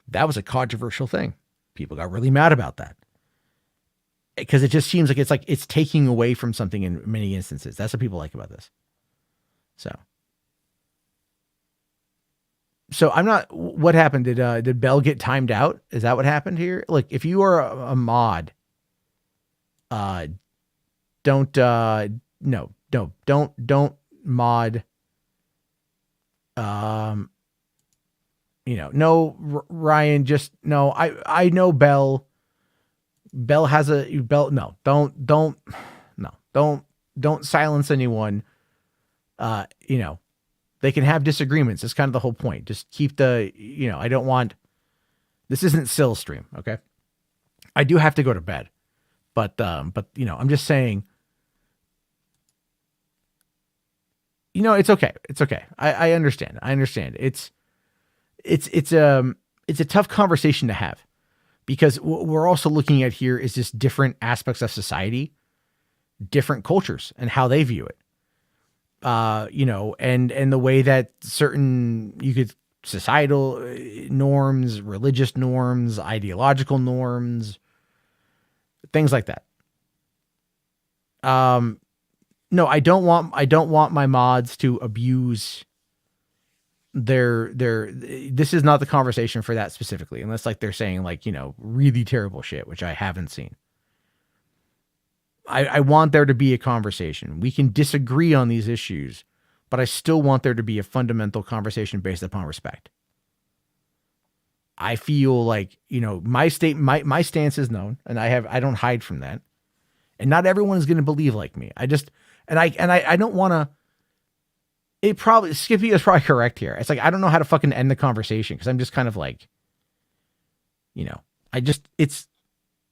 that was a controversial thing. People got really mad about that because it just seems like it's taking away from something in many instances. That's what people like about this. So I'm not. What happened? Did Bell get timed out? Is that what happened here? Like, if you are a mod, don't mod. No, Ryan. Just no. I know Bell. Bell has a Bell. No, don't silence anyone. They can have disagreements. That's kind of the whole point. Just keep I don't want, this isn't Syl stream. Okay. I do have to go to bed, but I'm just saying, it's okay. It's okay. I understand. It's a tough conversation to have because what we're also looking at here is just different aspects of society, different cultures and how they view it. And the way that societal norms, religious norms, ideological norms, things like that. No, I don't want my mods to abuse this is not the conversation for that specifically, unless like they're saying like, really terrible shit, which I haven't seen. I want there to be a conversation. We can disagree on these issues, but I still want there to be a fundamental conversation based upon respect. I feel like, my stance is known, and I don't hide from that. And not everyone is going to believe like me. I don't want to, Skippy is probably correct here. It's like, I don't know how to fucking end the conversation because I'm just kind of like,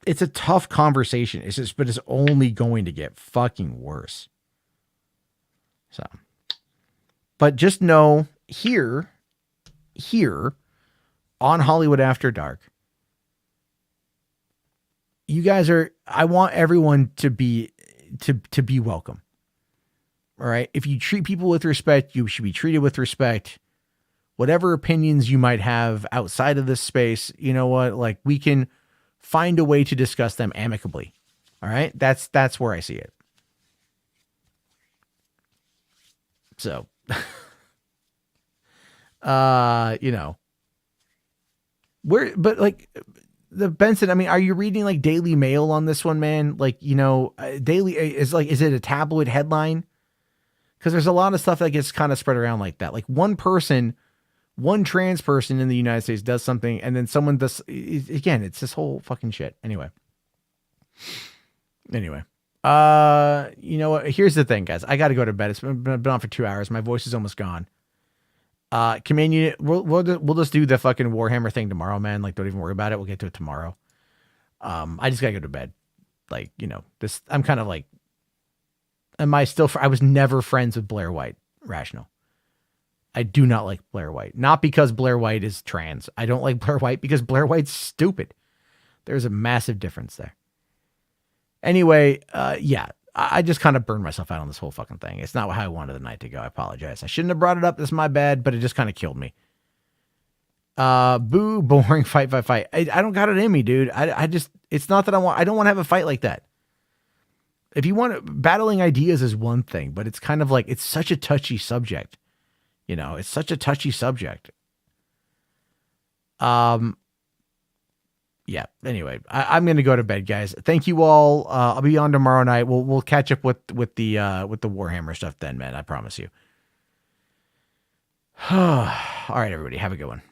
it's a tough conversation. But it's only going to get fucking worse. So, but just know here on Hollywood After Dark, you guys I want everyone to be welcome. All right. If you treat people with respect, you should be treated with respect. Whatever opinions you might have outside of this space, you know what? Like, we can find a way to discuss them amicably. All right. That's where I see it. So, but like the Benson, I mean, are you reading like Daily Mail on this one, man? Like, Daily is it a tabloid headline? Because there's a lot of stuff that gets kind of spread around like that. Like one trans person in the United States does something, and then someone does, again, it's this whole fucking shit. Anyway, you know what? Here's the thing, guys. I got to go to bed. It's been on for 2 hours. My voice is almost gone. Command unit, we'll just do the fucking Warhammer thing tomorrow, man. Like, don't even worry about it. We'll get to it tomorrow. I just gotta go to bed. Like, this, I'm kind of like, I was never friends with Blair White, Rational. I do not like Blair White. Not because Blair White is trans. I don't like Blair White because Blair White's stupid. There's a massive difference there. Anyway, I just kind of burned myself out on this whole fucking thing. It's not how I wanted the night to go. I apologize. I shouldn't have brought it up. This is my bad, but it just kind of killed me. Boo, boring, fight. I don't got it in me, dude. It's not that I don't want to have a fight like that. If you want, battling ideas is one thing, but it's kind of like, it's such a touchy subject. It's such a touchy subject. Yeah. Anyway, I'm going to go to bed, guys. Thank you all. I'll be on tomorrow night. We'll catch up with the Warhammer stuff then, man. I promise you. All right, everybody. Have a good one.